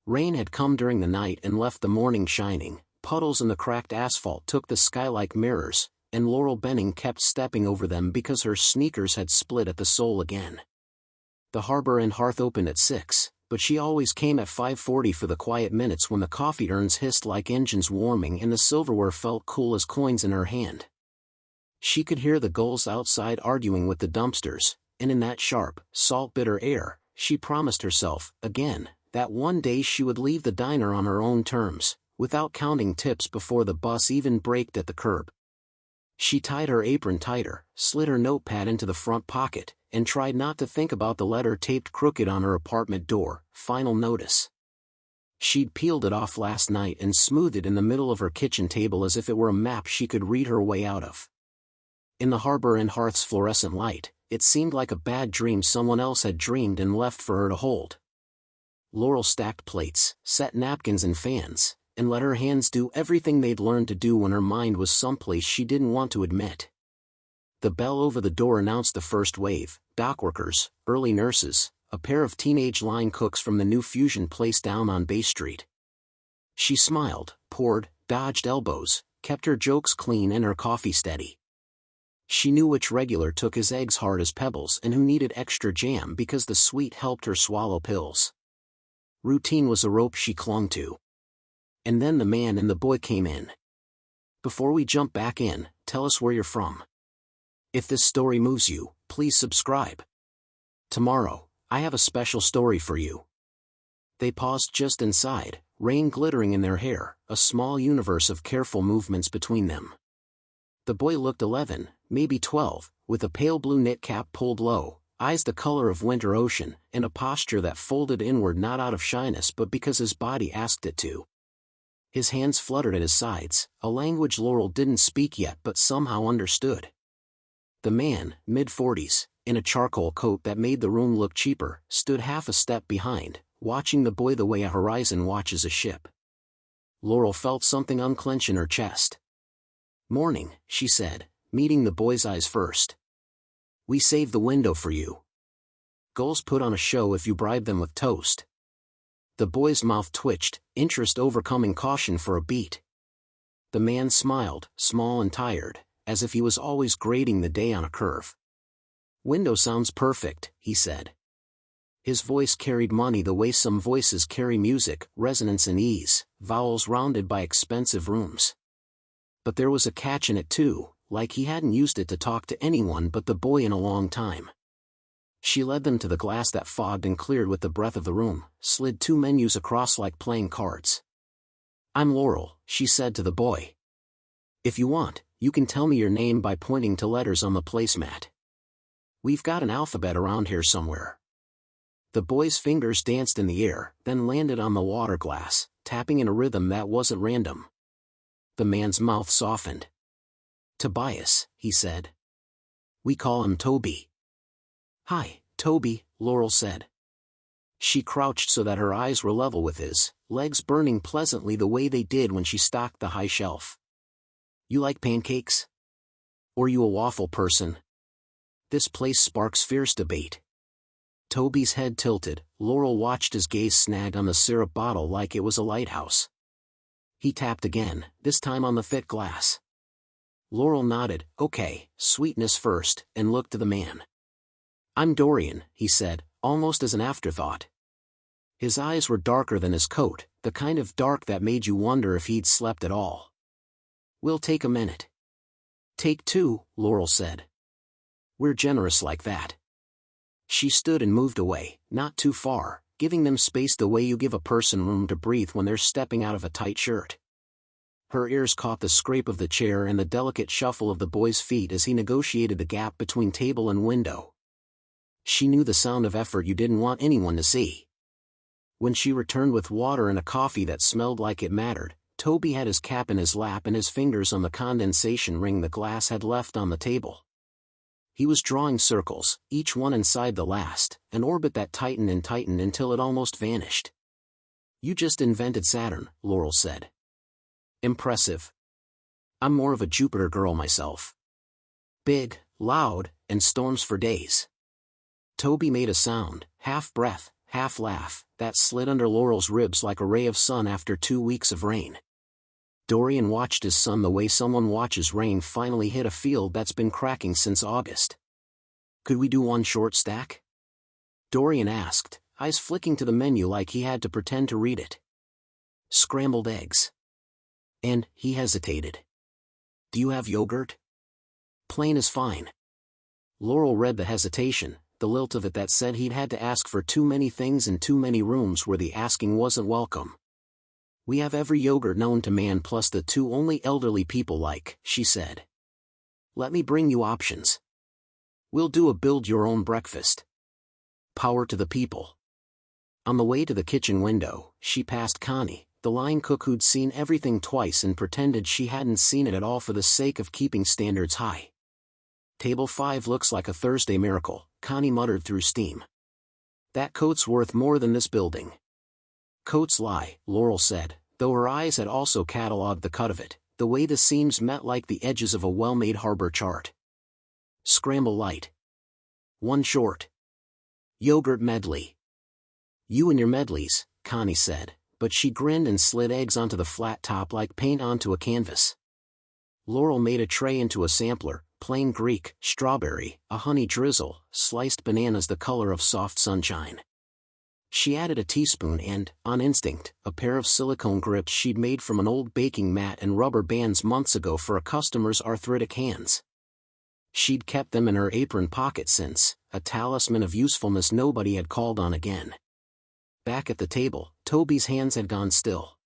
Rain had come during the night and left the morning shining. Puddles in the cracked asphalt took the sky like mirrors, and Laurel Benning kept stepping over them because her sneakers had split at the sole again. The Harbor and Hearth opened at 6, but she always came at 5:40 for the quiet minutes when the coffee urns hissed like engines warming and the silverware felt cool as coins in her hand. She could hear the gulls outside arguing with the dumpsters, and in that sharp, salt-bitter air, she promised herself, again, that one day she would leave the diner on her own terms, without counting tips before the bus even braked at the curb. She tied her apron tighter, slid her notepad into the front pocket, and tried not to think about the letter taped crooked on her apartment door, final notice. She'd peeled it off last night and smoothed it in the middle of her kitchen table as if it were a map she could read her way out of. In the Harbor and Hearth's fluorescent light, it seemed like a bad dream someone else had dreamed and left for her to hold. Laurel stacked plates, set napkins and fans, and let her hands do everything they'd learned to do when her mind was someplace she didn't want to admit. The bell over the door announced the first wave: dockworkers, early nurses, a pair of teenage line cooks from the new fusion place down on Bay Street. She smiled, poured, dodged elbows, kept her jokes clean and her coffee steady. She knew which regular took his eggs hard as pebbles and who needed extra jam because the sweet helped her swallow pills. Routine was a rope she clung to. And then the man and the boy came in. Before we jump back in, tell us where you're from. If this story moves you, please subscribe. Tomorrow, I have a special story for you. They paused just inside, rain glittering in their hair, a small universe of careful movements between them. The boy looked 11, maybe 12, with a pale blue knit cap pulled low, eyes the color of winter ocean, and a posture that folded inward not out of shyness but because his body asked it to. His hands fluttered at his sides, a language Laurel didn't speak yet but somehow understood. The man, mid-40s, in a charcoal coat that made the room look cheaper, stood half a step behind, watching the boy the way a horizon watches a ship. Laurel felt something unclench in her chest. "Morning," she said, meeting the boy's eyes first. "We saved the window for you. Gulls put on a show if you bribe them with toast." The boy's mouth twitched, interest overcoming caution for a beat. The man smiled, small and tired, as if he was always grading the day on a curve. "Window sounds perfect," he said. His voice carried money the way some voices carry music, resonance and ease, vowels rounded by expensive rooms. But there was a catch in it too, like he hadn't used it to talk to anyone but the boy in a long time. She led them to the glass that fogged and cleared with the breath of the room, slid 2 menus across like playing cards. "I'm Laurel," she said to the boy. "If you want, you can tell me your name by pointing to letters on the placemat. We've got an alphabet around here somewhere." The boy's fingers danced in the air, then landed on the water glass, tapping in a rhythm that wasn't random. The man's mouth softened. "Tobias," he said. "We call him Toby." "Hi, Toby," Laurel said. She crouched so that her eyes were level with his, legs burning pleasantly the way they did when she stocked the high shelf. "You like pancakes? Or you a waffle person?" This place sparks fierce debate. Toby's head tilted, Laurel watched his gaze snag on the syrup bottle like it was a lighthouse. He tapped again, this time on the thick glass. Laurel nodded, "Okay, sweetness first," and looked to the man. "I'm Dorian," he said, almost as an afterthought. His eyes were darker than his coat, the kind of dark that made you wonder if he'd slept at all. "We'll take a minute." "Take 2, Laurel said. "We're generous like that." She stood and moved away, not too far, giving them space the way you give a person room to breathe when they're stepping out of a tight shirt. Her ears caught the scrape of the chair and the delicate shuffle of the boy's feet as he negotiated the gap between table and window. She knew the sound of effort you didn't want anyone to see. When she returned with water and a coffee that smelled like it mattered, Toby had his cap in his lap and his fingers on the condensation ring the glass had left on the table. He was drawing circles, each one inside the last, an orbit that tightened and tightened until it almost vanished. "You just invented Saturn," Laurel said. "Impressive. I'm more of a Jupiter girl myself. Big, loud, and storms for days." Toby made a sound, half breath, half laugh, that slid under Laurel's ribs like a ray of sun after 2 weeks of rain. Dorian watched his son the way someone watches rain finally hit a field that's been cracking since August. "Could we do one short stack?" Dorian asked, eyes flicking to the menu like he had to pretend to read it. "Scrambled eggs." And, he hesitated. "Do you have yogurt?" "Plain is fine." Laurel read the hesitation, the lilt of it that said he'd had to ask for too many things in too many rooms where the asking wasn't welcome. "We have every yogurt known to man plus the 2 only elderly people like," she said. "Let me bring you options. We'll do a build-your-own breakfast." Power to the people. On the way to the kitchen window, she passed Connie, the line cook who'd seen everything twice and pretended she hadn't seen it at all for the sake of keeping standards high. "Table 5 looks like a Thursday miracle," Connie muttered through steam. "That coat's worth more than this building." "Coats lie," Laurel said, though her eyes had also catalogued the cut of it, the way the seams met like the edges of a well-made harbor chart. "Scramble light. 1 short. Yogurt medley." "You and your medleys," Connie said, but she grinned and slid eggs onto the flat top like paint onto a canvas. Laurel made a tray into a sampler, plain Greek, strawberry, a honey drizzle, sliced bananas the color of soft sunshine. She added a teaspoon and, on instinct, a pair of silicone grips she'd made from an old baking mat and rubber bands months ago for a customer's arthritic hands. She'd kept them in her apron pocket since, a talisman of usefulness nobody had called on again. Back at the table, Toby's hands had gone still.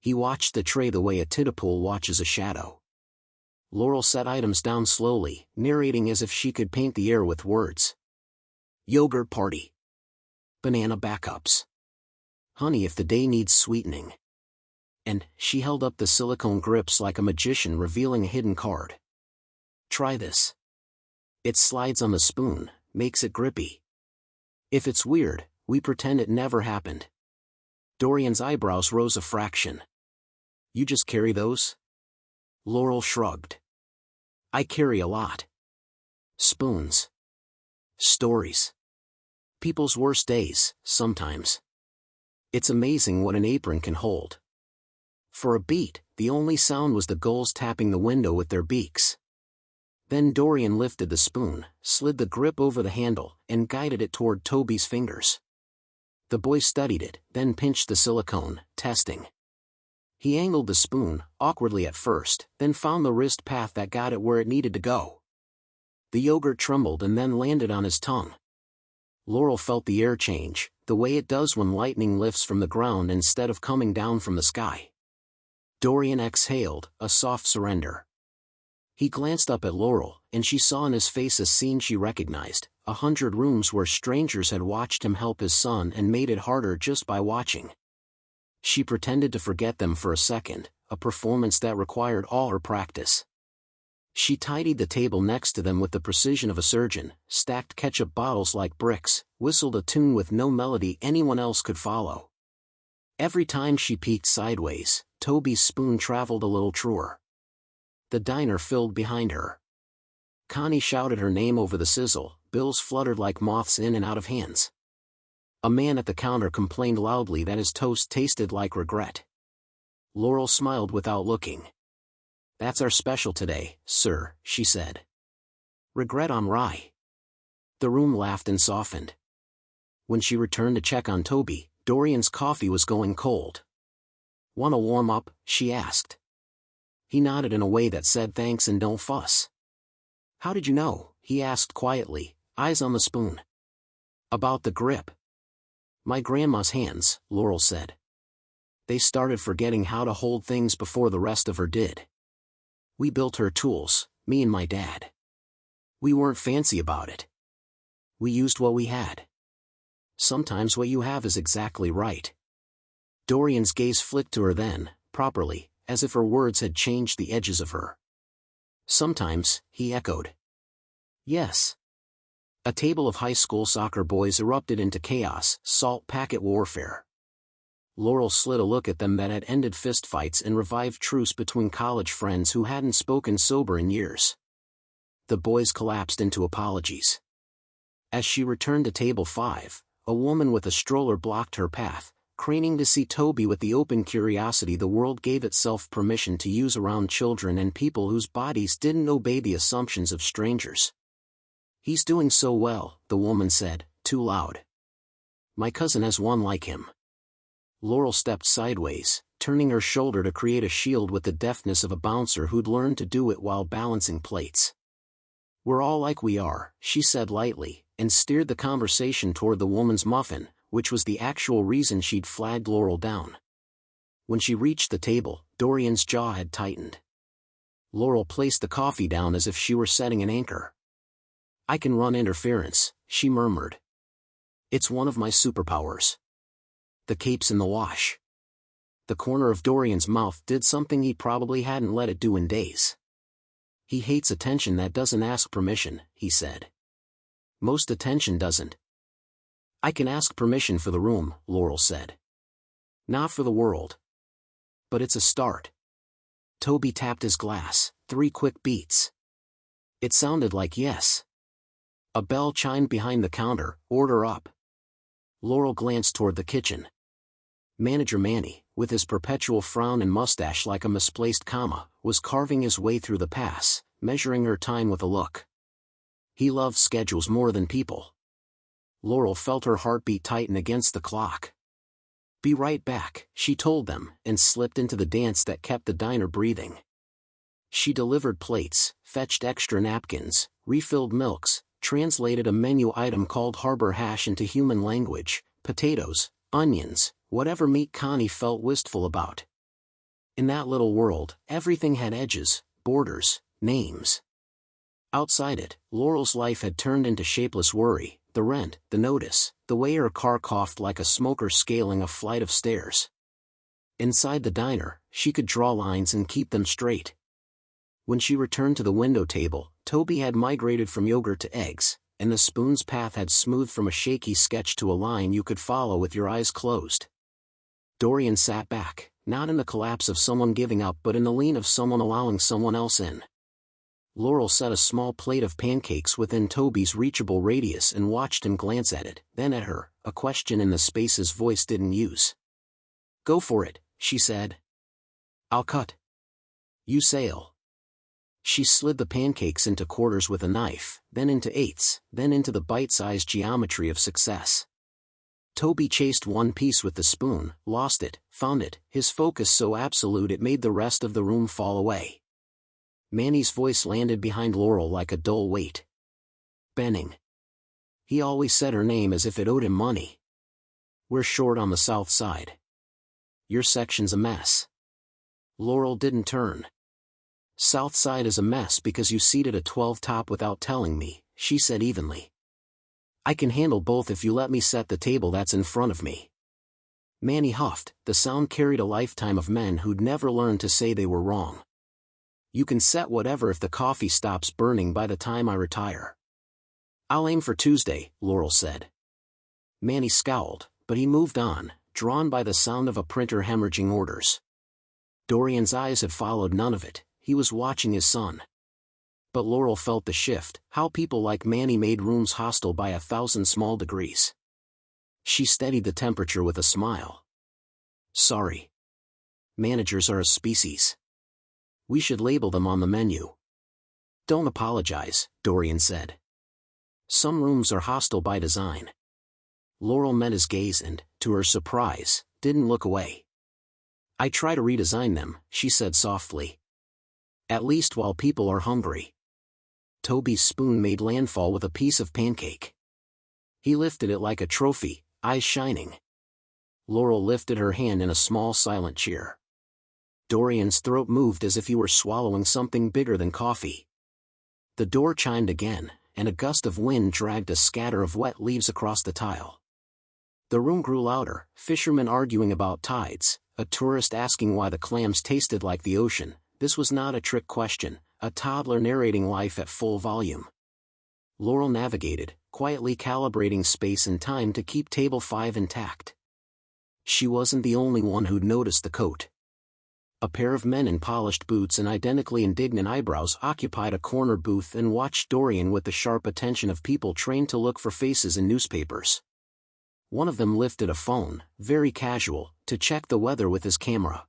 He watched the tray the way a titterpool watches a shadow. Laurel set items down slowly, narrating as if she could paint the air with words. "Yogurt party. Banana backups. Honey if the day needs sweetening." And, she held up the silicone grips like a magician revealing a hidden card. "Try this. It slides on the spoon, makes it grippy. If it's weird, we pretend it never happened." Dorian's eyebrows rose a fraction. "You just carry those?" Laurel shrugged. "I carry a lot. Spoons. Stories. People's worst days, sometimes. It's amazing what an apron can hold." For a beat, the only sound was the gulls tapping the window with their beaks. Then Dorian lifted the spoon, slid the grip over the handle, and guided it toward Toby's fingers. The boy studied it, then pinched the silicone, testing. He angled the spoon, awkwardly at first, then found the wrist path that got it where it needed to go. The yogurt trembled and then landed on his tongue. Laurel felt the air change, the way it does when lightning lifts from the ground instead of coming down from the sky. Dorian exhaled, a soft surrender. He glanced up at Laurel, and she saw in his face a scene she recognized, 100 rooms where strangers had watched him help his son and made it harder just by watching. She pretended to forget them for a second, a performance that required all her practice. She tidied the table next to them with the precision of a surgeon, stacked ketchup bottles like bricks, whistled a tune with no melody anyone else could follow. Every time she peeked sideways, Toby's spoon traveled a little truer. The diner filled behind her. Connie shouted her name over the sizzle, bills fluttered like moths in and out of hands. A man at the counter complained loudly that his toast tasted like regret. Laurel smiled without looking. "That's our special today, sir," she said. "Regret on rye." The room laughed and softened. When she returned to check on Toby, Dorian's coffee was going cold. "Want to warm up?" she asked. He nodded in a way that said thanks and don't fuss. "How did you know?" he asked quietly, eyes on the spoon. "About the grip." "My grandma's hands," Laurel said. They started forgetting how to hold things before the rest of her did. "We built her tools, me and my dad. We weren't fancy about it. We used what we had. Sometimes what you have is exactly right." Dorian's gaze flicked to her then, properly, as if her words had changed the edges of her. "Sometimes," he echoed. "Yes." A table of high school soccer boys erupted into chaos, salt packet warfare. Laurel slid a look at them that had ended fistfights and revived truce between college friends who hadn't spoken sober in years. The boys collapsed into apologies. As she returned to table 5, a woman with a stroller blocked her path, craning to see Toby with the open curiosity the world gave itself permission to use around children and people whose bodies didn't obey the assumptions of strangers. "He's doing so well," the woman said, too loud. "My cousin has one like him." Laurel stepped sideways, turning her shoulder to create a shield with the deftness of a bouncer who'd learned to do it while balancing plates. "We're all like we are," she said lightly, and steered the conversation toward the woman's muffin, which was the actual reason she'd flagged Laurel down. When she reached the table, Dorian's jaw had tightened. Laurel placed the coffee down as if she were setting an anchor. "I can run interference," she murmured. "It's one of my superpowers." The cape's in the wash. The corner of Dorian's mouth did something he probably hadn't let it do in days. "He hates attention that doesn't ask permission," he said. "Most attention doesn't." "I can ask permission for the room," Laurel said. "Not for the world. But it's a start." Toby tapped his glass, 3 quick beats. It sounded like yes. A bell chimed behind the counter, "Order up." Laurel glanced toward the kitchen. Manager Manny, with his perpetual frown and mustache like a misplaced comma, was carving his way through the pass, measuring her time with a look. He loved schedules more than people. Laurel felt her heartbeat tighten against the clock. "Be right back," she told them, and slipped into the dance that kept the diner breathing. She delivered plates, fetched extra napkins, refilled milks, translated a menu item called harbor hash into human language, potatoes, onions, whatever meat Connie felt wistful about. In that little world, everything had edges, borders, names. Outside it, Laurel's life had turned into shapeless worry, the rent, the notice, the way her car coughed like a smoker scaling a flight of stairs. Inside the diner, she could draw lines and keep them straight. When she returned to the window table, Toby had migrated from yogurt to eggs, and the spoon's path had smoothed from a shaky sketch to a line you could follow with your eyes closed. Dorian sat back, not in the collapse of someone giving up but in the lean of someone allowing someone else in. Laurel set a small plate of pancakes within Toby's reachable radius and watched him glance at it, then at her, a question in the space his voice didn't use. "Go for it," she said. "I'll cut. You sail." She slid the pancakes into quarters with a knife, then into eighths, then into the bite-sized geometry of success. Toby chased one piece with the spoon, lost it, found it, his focus so absolute it made the rest of the room fall away. Manny's voice landed behind Laurel like a dull weight. "Benning." He always said her name as if it owed him money. "We're short on the south side. Your section's a mess." Laurel didn't turn. "South side is a mess because you seated a 12 top without telling me," she said evenly. "I can handle both if you let me set the table that's in front of me." Manny huffed, the sound carried a lifetime of men who'd never learned to say they were wrong. "You can set whatever if the coffee stops burning by the time I retire." "I'll aim for Tuesday," Laurel said. Manny scowled, but he moved on, drawn by the sound of a printer hemorrhaging orders. Dorian's eyes had followed none of it. He was watching his son. But Laurel felt the shift, how people like Manny made rooms hostile by 1,000 small degrees. She steadied the temperature with a smile. "Sorry. Managers are a species. We should label them on the menu." "Don't apologize," Dorian said. "Some rooms are hostile by design." Laurel met his gaze and, to her surprise, didn't look away. "I try to redesign them," she said softly. "At least while people are hungry." Toby's spoon made landfall with a piece of pancake. He lifted it like a trophy, eyes shining. Laurel lifted her hand in a small silent cheer. Dorian's throat moved as if he were swallowing something bigger than coffee. The door chimed again, and a gust of wind dragged a scatter of wet leaves across the tile. The room grew louder, fishermen arguing about tides, a tourist asking why the clams tasted like the ocean. This was not a trick question, a toddler narrating life at full volume. Laurel navigated, quietly calibrating space and time to keep table 5 intact. She wasn't the only one who'd noticed the coat. A pair of men in polished boots and identically indignant eyebrows occupied a corner booth and watched Dorian with the sharp attention of people trained to look for faces in newspapers. One of them lifted a phone, very casual, to check the weather with his camera.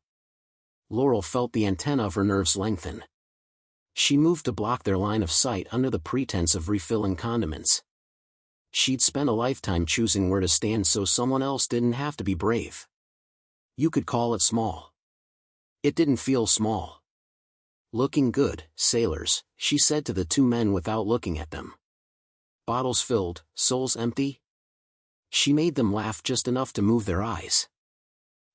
Laurel felt the antenna of her nerves lengthen. She moved to block their line of sight under the pretense of refilling condiments. She'd spent a lifetime choosing where to stand so someone else didn't have to be brave. You could call it small. It didn't feel small. Looking good, sailors, she said to the two men without looking at them. Bottles filled, souls empty? She made them laugh just enough to move their eyes.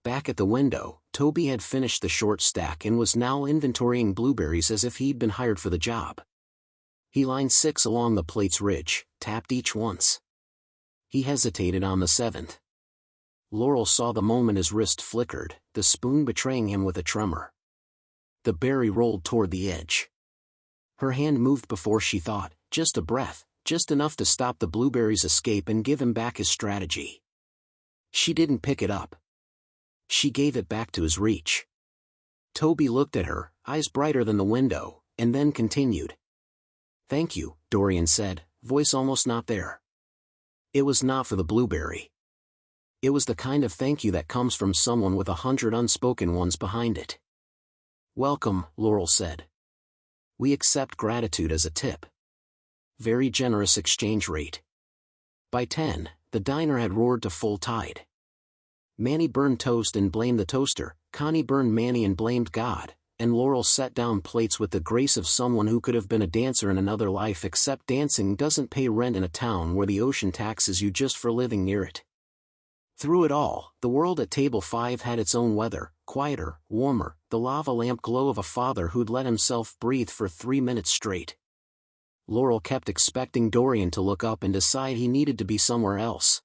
Back at the window, Toby had finished the short stack and was now inventorying blueberries as if he'd been hired for the job. He lined 6 along the plate's ridge, tapped each once. He hesitated on the 7th. Laurel saw the moment his wrist flickered, the spoon betraying him with a tremor. The berry rolled toward the edge. Her hand moved before she thought, just a breath, just enough to stop the blueberry's escape and give him back his strategy. She didn't pick it up. She gave it back to his reach. Toby looked at her, eyes brighter than the window, and then continued. "Thank you," Dorian said, voice almost not there. It was not for the blueberry. It was the kind of thank you that comes from someone with 100 unspoken ones behind it. "Welcome," Laurel said. "We accept gratitude as a tip. Very generous exchange rate." By 10, the diner had roared to full tide. Manny burned toast and blamed the toaster, Connie burned Manny and blamed God, and Laurel set down plates with the grace of someone who could have been a dancer in another life, except dancing doesn't pay rent in a town where the ocean taxes you just for living near it. Through it all, the world at table 5 had its own weather, quieter, warmer, the lava lamp glow of a father who'd let himself breathe for 3 minutes straight. Laurel kept expecting Dorian to look up and decide he needed to be somewhere else.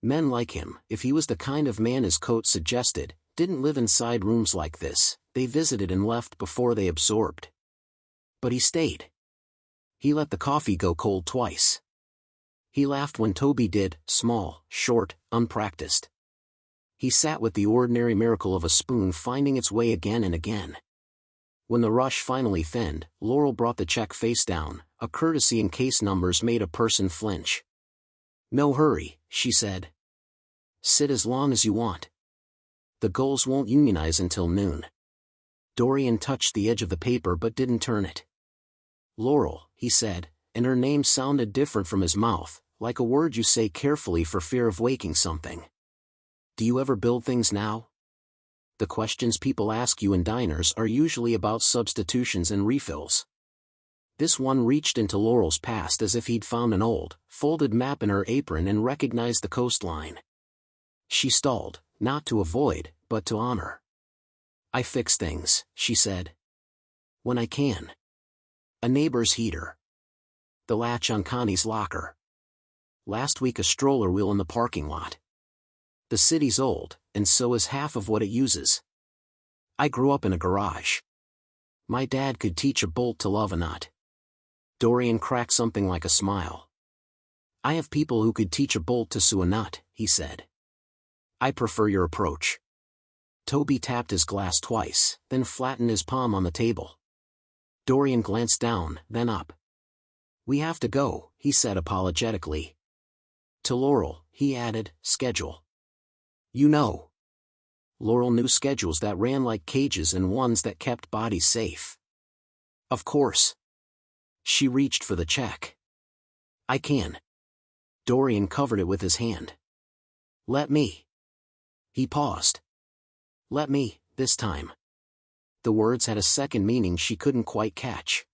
Men like him, if he was the kind of man his coat suggested, didn't live inside rooms like this, they visited and left before they absorbed. But he stayed. He let the coffee go cold twice. He laughed when Toby did, small, short, unpracticed. He sat with the ordinary miracle of a spoon finding its way again and again. When the rush finally thinned, Laurel brought the check face down, a courtesy in case numbers made a person flinch. "No hurry," she said. "Sit as long as you want. The gulls won't unionize until noon." Dorian touched the edge of the paper but didn't turn it. "Laurel," he said, and her name sounded different from his mouth, like a word you say carefully for fear of waking something. "Do you ever build things now?" The questions people ask you in diners are usually about substitutions and refills. This one reached into Laurel's past as if he'd found an old, folded map in her apron and recognized the coastline. She stalled, not to avoid, but to honor. "I fix things," she said. "When I can." A neighbor's heater. The latch on Connie's locker. Last week a stroller wheel in the parking lot. The city's old, and so is half of what it uses. I grew up in a garage. My dad could teach a bolt to love a nut. Dorian cracked something like a smile. "I have people who could teach a bolt to sew a nut," he said. "I prefer your approach." Toby tapped his glass twice, then flattened his palm on the table. Dorian glanced down, then up. "We have to go," he said apologetically. To Laurel, he added, "Schedule. You know." Laurel knew schedules that ran like cages and ones that kept bodies safe. "Of course." She reached for the check. "I can." Dorian covered it with his hand. "Let me." He paused. "Let me, this time." The words had a second meaning she couldn't quite catch.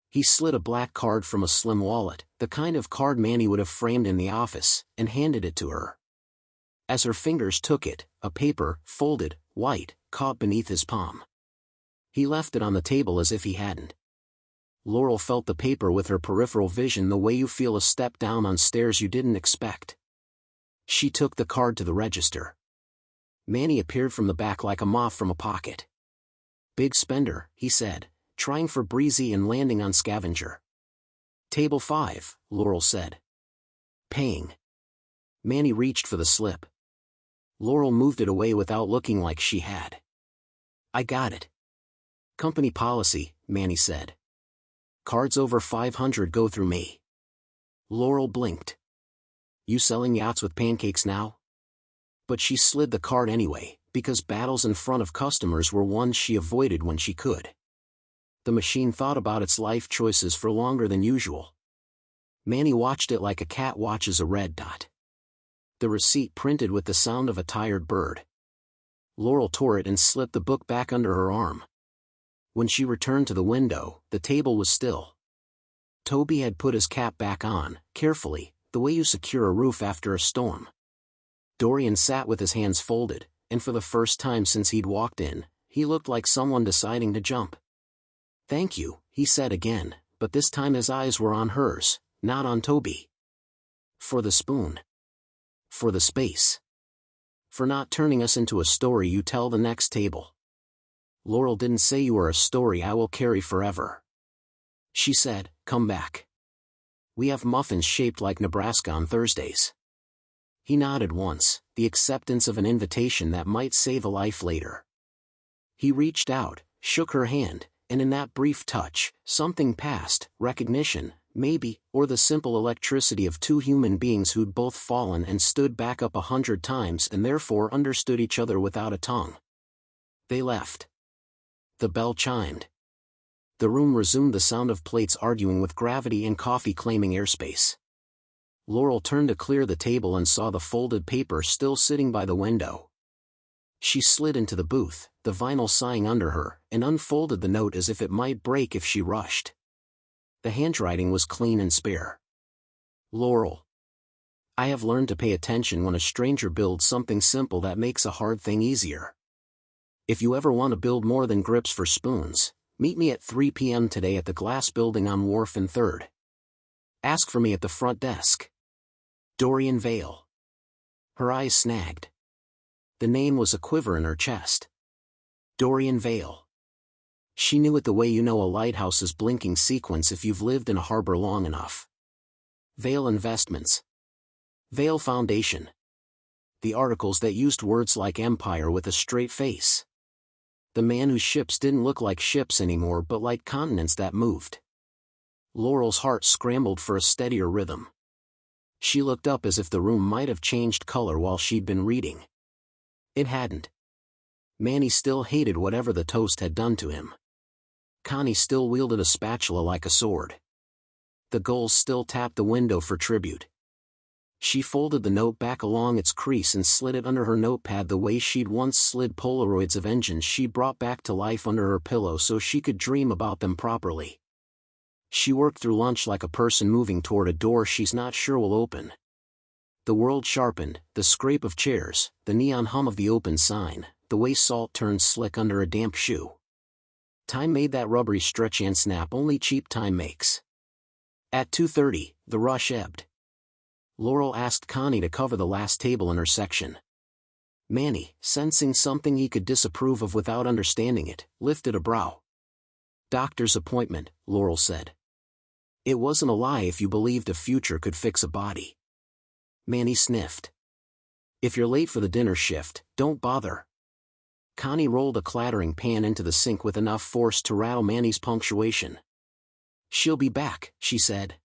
He slid a black card from a slim wallet, the kind of card Manny would have framed in the office, and handed it to her. As her fingers took it, a paper, folded, white, caught beneath his palm. He left it on the table as if he hadn't. Laurel felt the paper with her peripheral vision the way you feel a step down on stairs you didn't expect. She took the card to the register. Manny appeared from the back like a moth from a pocket. "Big spender," he said, trying for breezy and landing on scavenger. "Table 5, Laurel said. "Paying." Manny reached for the slip. Laurel moved it away without looking like she had. "I got it." "Company policy," Manny said. "Cards over 500 go through me." Laurel blinked. You selling yachts with pancakes now? But she slid the card anyway, because battles in front of customers were ones she avoided when she could. The machine thought about its life choices for longer than usual. Manny watched it like a cat watches a red dot. The receipt printed with the sound of a tired bird. Laurel tore it and slipped the book back under her arm. When she returned to the window, the table was still. Toby had put his cap back on, carefully, the way you secure a roof after a storm. Dorian sat with his hands folded, and for the first time since he'd walked in, he looked like someone deciding to jump. "Thank you," he said again, but this time his eyes were on hers, not on Toby. "For the spoon. For the space. For not turning us into a story you tell the next table. Laurel didn't say you are a story I will carry forever." She said, "Come back. We have muffins shaped like Nebraska on Thursdays." He nodded once, the acceptance of an invitation that might save a life later. He reached out, shook her hand, and in that brief touch, something passed, recognition, maybe, or the simple electricity of two human beings who'd both fallen and stood back up 100 times and therefore understood each other without a tongue. They left. The bell chimed. The room resumed the sound of plates arguing with gravity and coffee claiming airspace. Laurel turned to clear the table and saw the folded paper still sitting by the window. She slid into the booth, the vinyl sighing under her, and unfolded the note as if it might break if she rushed. The handwriting was clean and spare. Laurel. I have learned to pay attention when a stranger builds something simple that makes a hard thing easier. If you ever want to build more than grips for spoons, meet me at 3 p.m. today at the glass building on Wharf and 3rd. Ask for me at the front desk. Dorian Vale. Her eyes snagged. The name was a quiver in her chest. Dorian Vale. She knew it the way you know a lighthouse's blinking sequence if you've lived in a harbor long enough. Vale Investments. Vale Foundation. The articles that used words like empire with a straight face. The man whose ships didn't look like ships anymore but like continents that moved. Laurel's heart scrambled for a steadier rhythm. She looked up as if the room might have changed color while she'd been reading. It hadn't. Manny still hated whatever the toast had done to him. Connie still wielded a spatula like a sword. The gulls still tapped the window for tribute. She folded the note back along its crease and slid it under her notepad the way she'd once slid Polaroids of engines she brought back to life under her pillow so she could dream about them properly. She worked through lunch like a person moving toward a door she's not sure will open. The world sharpened, the scrape of chairs, the neon hum of the open sign, the way salt turns slick under a damp shoe. Time made that rubbery stretch and snap only cheap time makes. At 2:30, the rush ebbed. Laurel asked Connie to cover the last table in her section. Manny, sensing something he could disapprove of without understanding it, lifted a brow. Doctor's appointment, Laurel said. It wasn't a lie if you believed a future could fix a body. Manny sniffed. If you're late for the dinner shift, don't bother. Connie rolled a clattering pan into the sink with enough force to rattle Manny's punctuation. She'll be back, she said.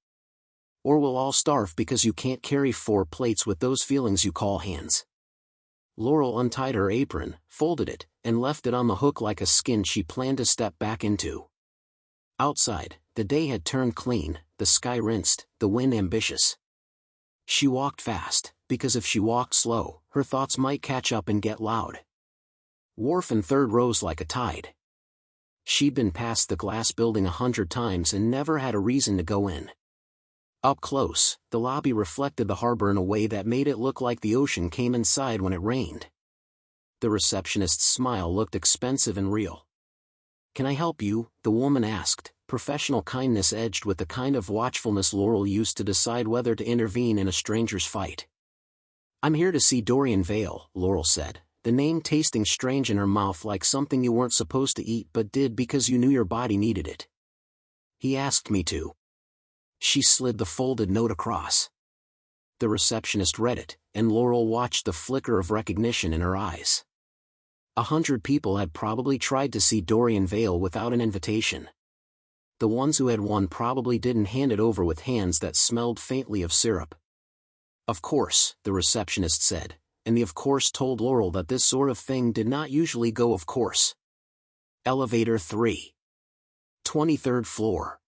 Or we'll all starve because you can't carry 4 plates with those feelings you call hands. Laurel untied her apron, folded it, and left it on the hook like a skin she planned to step back into. Outside, the day had turned clean, the sky rinsed, the wind ambitious. She walked fast, because if she walked slow, her thoughts might catch up and get loud. Wharf and 3rd rose like a tide. She'd been past the glass building 100 times and never had a reason to go in. Up close, the lobby reflected the harbor in a way that made it look like the ocean came inside when it rained. The receptionist's smile looked expensive and real. Can I help you? The woman asked, professional kindness edged with the kind of watchfulness Laurel used to decide whether to intervene in a stranger's fight. I'm here to see Dorian Vale, Laurel said, the name tasting strange in her mouth like something you weren't supposed to eat but did because you knew your body needed it. He asked me to. She slid the folded note across. The receptionist read it, and Laurel watched the flicker of recognition in her eyes. 100 people had probably tried to see Dorian Vale without an invitation. The ones who had won probably didn't hand it over with hands that smelled faintly of syrup. Of course, the receptionist said, and the of course told Laurel that this sort of thing did not usually go of course. Elevator 3. 23rd floor.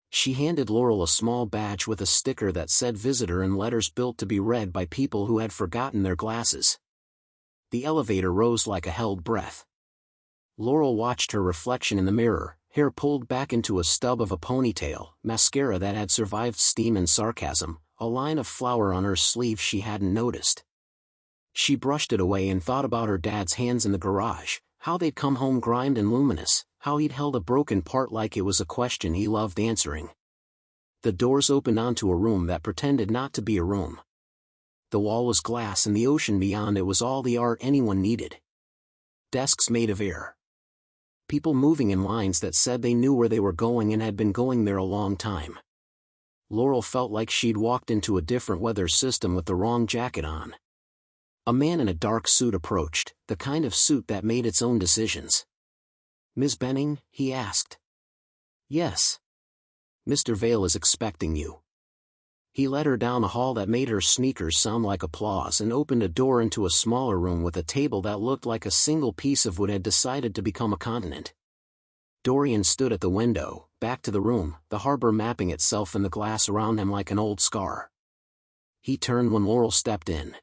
She handed Laurel a small badge with a sticker that said visitor in letters built to be read by people who had forgotten their glasses. The elevator rose like a held breath. Laurel watched her reflection in the mirror, hair pulled back into a stub of a ponytail, mascara that had survived steam and sarcasm, a line of flour on her sleeve she hadn't noticed. She brushed it away and thought about her dad's hands in the garage, how they'd come home grimed and luminous, how he'd held a broken part like it was a question he loved answering. The doors opened onto a room that pretended not to be a room. The wall was glass and the ocean beyond it was all the art anyone needed. Desks made of air. People moving in lines that said they knew where they were going and had been going there a long time. Laurel felt like she'd walked into a different weather system with the wrong jacket on. A man in a dark suit approached, the kind of suit that made its own decisions. "Ms. Benning?" he asked. "Yes. Mr. Vale is expecting you." He led her down a hall that made her sneakers sound like applause and opened a door into a smaller room with a table that looked like a single piece of wood had decided to become a continent. Dorian stood at the window, back to the room, the harbor mapping itself in the glass around him like an old scar. He turned when Laurel stepped in.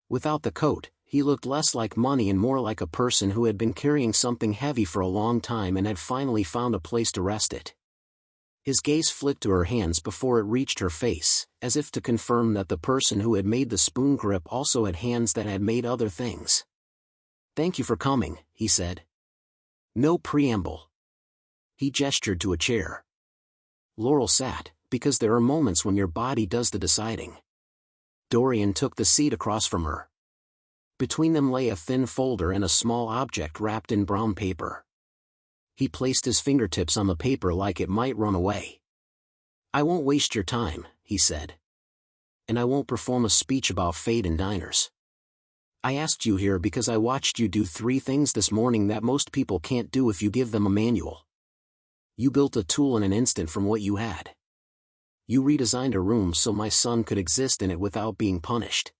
Without the coat, he looked less like money and more like a person who had been carrying something heavy for a long time and had finally found a place to rest it. His gaze flicked to her hands before it reached her face, as if to confirm that the person who had made the spoon grip also had hands that had made other things. "Thank you for coming," he said. No preamble. He gestured to a chair. Laurel sat, because there are moments when your body does the deciding. Dorian took the seat across from her. Between them lay a thin folder and a small object wrapped in brown paper. He placed his fingertips on the paper like it might run away. "I won't waste your time," he said. "And I won't perform a speech about fate in diners. I asked you here because I watched you do 3 things this morning that most people can't do if you give them a manual. You built a tool in an instant from what you had. You redesigned a room so my son could exist in it without being punished.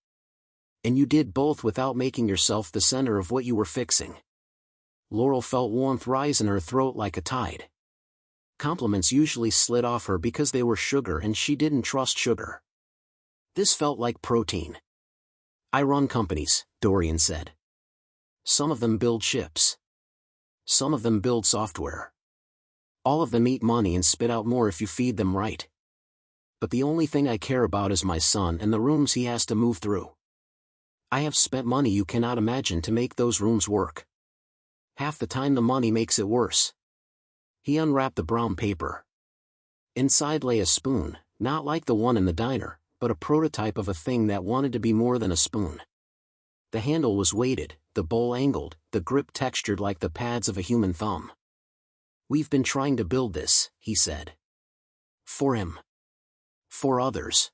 And you did both without making yourself the center of what you were fixing." Laurel felt warmth rise in her throat like a tide. Compliments usually slid off her because they were sugar and she didn't trust sugar. This felt like protein. "I run companies," Dorian said. "Some of them build ships. Some of them build software. All of them eat money and spit out more if you feed them right. But the only thing I care about is my son and the rooms he has to move through. I have spent money you cannot imagine to make those rooms work. Half the time the money makes it worse." He unwrapped the brown paper. Inside lay a spoon, not like the one in the diner, but a prototype of a thing that wanted to be more than a spoon. The handle was weighted, the bowl angled, the grip textured like the pads of a human thumb. "We've been trying to build this," he said. "For him. For others.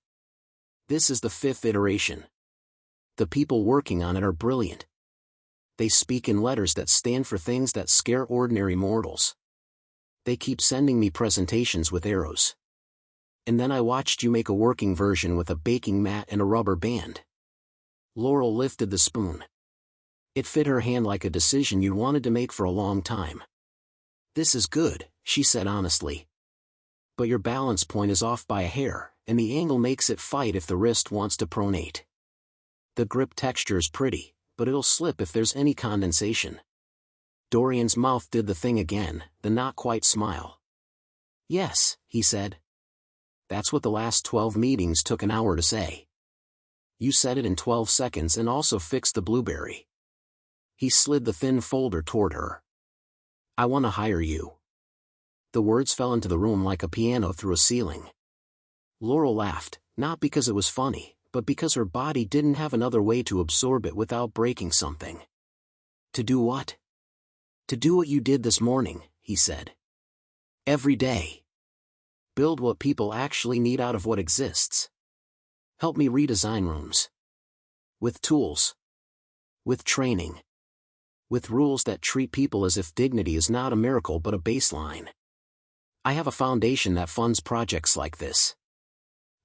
This is the 5th iteration. The people working on it are brilliant. They speak in letters that stand for things that scare ordinary mortals. They keep sending me presentations with arrows. And then I watched you make a working version with a baking mat and a rubber band." Laurel lifted the spoon. It fit her hand like a decision you'd wanted to make for a long time. "This is good," she said honestly. "But your balance point is off by a hair, and the angle makes it fight if the wrist wants to pronate. The grip texture is pretty, but it'll slip if there's any condensation." Dorian's mouth did the thing again, the not-quite smile. "Yes," he said. "That's what the last 12 meetings took an hour to say. You said it in 12 seconds and also fixed the blueberry." He slid the thin folder toward her. "I want to hire you." The words fell into the room like a piano through a ceiling. Laurel laughed, not because it was funny, but because her body didn't have another way to absorb it without breaking something. "To do what?" "To do what you did this morning," he said. "Every day. Build what people actually need out of what exists. Help me redesign rooms. With tools. With training. With rules that treat people as if dignity is not a miracle but a baseline. I have a foundation that funds projects like this.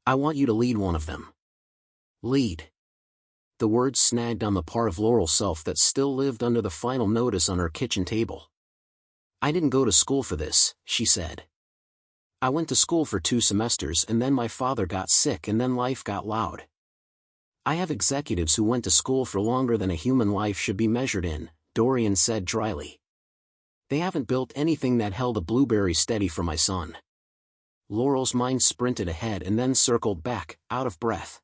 I want you to lead one of them. Lead. The words snagged on the part of Laurel's self that still lived under the final notice on her kitchen table. I didn't go to school for this, she said. I went to school for 2 semesters and then my father got sick and then life got loud. I have executives who went to school for longer than a human life should be measured in, Dorian said dryly. They haven't built anything that held a blueberry steady for my son. Laurel's mind sprinted ahead and then circled back, out of breath.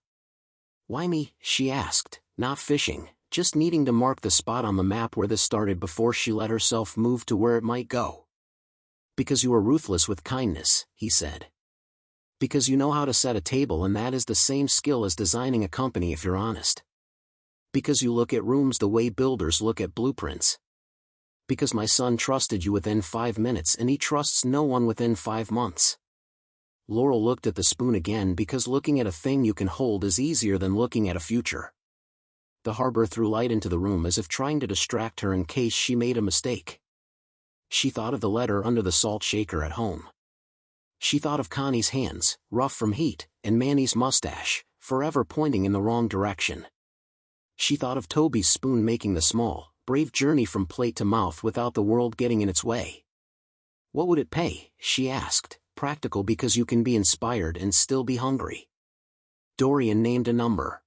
Why me? She asked, not fishing, just needing to mark the spot on the map where this started before she let herself move to where it might go. Because you are ruthless with kindness, he said. Because you know how to set a table and that is the same skill as designing a company if you're honest. Because you look at rooms the way builders look at blueprints. Because my son trusted you within 5 minutes and he trusts no one within 5 months. Laurel looked at the spoon again because looking at a thing you can hold is easier than looking at a future. The harbor threw light into the room as if trying to distract her in case she made a mistake. She thought of the letter under the salt shaker at home. She thought of Connie's hands, rough from heat, and Manny's mustache, forever pointing in the wrong direction. She thought of Toby's spoon making the small, brave journey from plate to mouth without the world getting in its way. What would it pay? She asked. Practical because you can be inspired and still be hungry. Dorian named a number.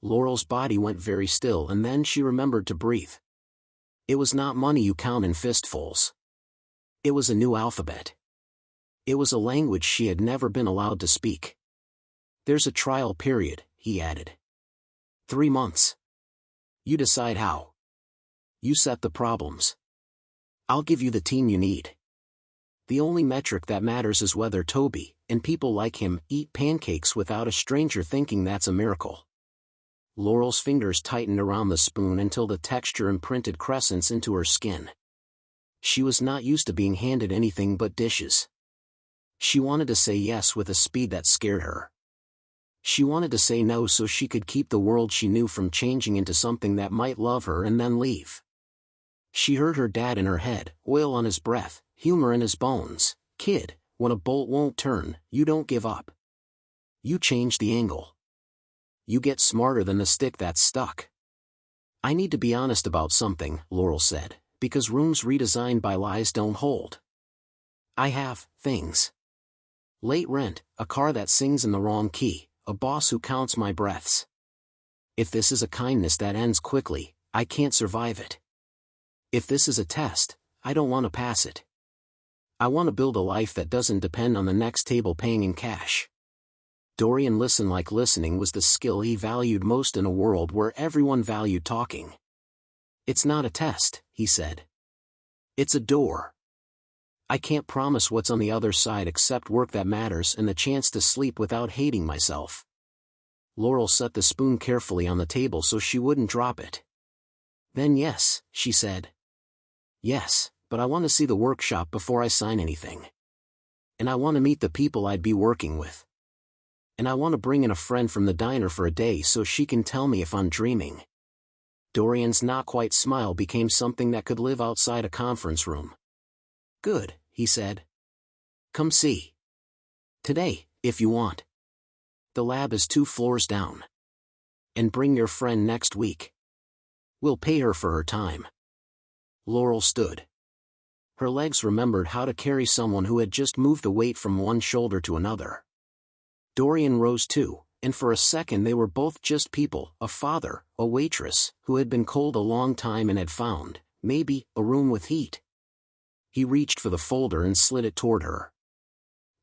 Laurel's body went very still and then she remembered to breathe. It was not money you count in fistfuls. It was a new alphabet. It was a language she had never been allowed to speak. There's a trial period, he added. 3 months. You decide how. You set the problems. I'll give you the team you need. The only metric that matters is whether Toby, and people like him, eat pancakes without a stranger thinking that's a miracle. Laurel's fingers tightened around the spoon until the texture imprinted crescents into her skin. She was not used to being handed anything but dishes. She wanted to say yes with a speed that scared her. She wanted to say no so she could keep the world she knew from changing into something that might love her and then leave. She heard her dad in her head, oil on his breath, humor in his bones. Kid, when a bolt won't turn, you don't give up. You change the angle. You get smarter than the stick that's stuck. I need to be honest about something, Laurel said, because rooms redesigned by lies don't hold. I have things. Late rent, a car that sings in the wrong key, a boss who counts my breaths. If this is a kindness that ends quickly, I can't survive it. If this is a test, I don't want to pass it. I want to build a life that doesn't depend on the next table paying in cash. Dorian listened like listening was the skill he valued most in a world where everyone valued talking. It's not a test, he said. It's a door. I can't promise what's on the other side except work that matters and the chance to sleep without hating myself. Laurel set the spoon carefully on the table so she wouldn't drop it. Then yes, she said. Yes, but I want to see the workshop before I sign anything. And I want to meet the people I'd be working with. And I want to bring in a friend from the diner for a day so she can tell me if I'm dreaming. Dorian's not-quite smile became something that could live outside a conference room. Good, he said. Come see. Today, if you want. The lab is 2 floors down. And bring your friend next week. We'll pay her for her time. Laurel stood. Her legs remembered how to carry someone who had just moved a weight from one shoulder to another. Dorian rose too, and for a second they were both just people, a father, a waitress, who had been cold a long time and had found, maybe, a room with heat. He reached for the folder and slid it toward her.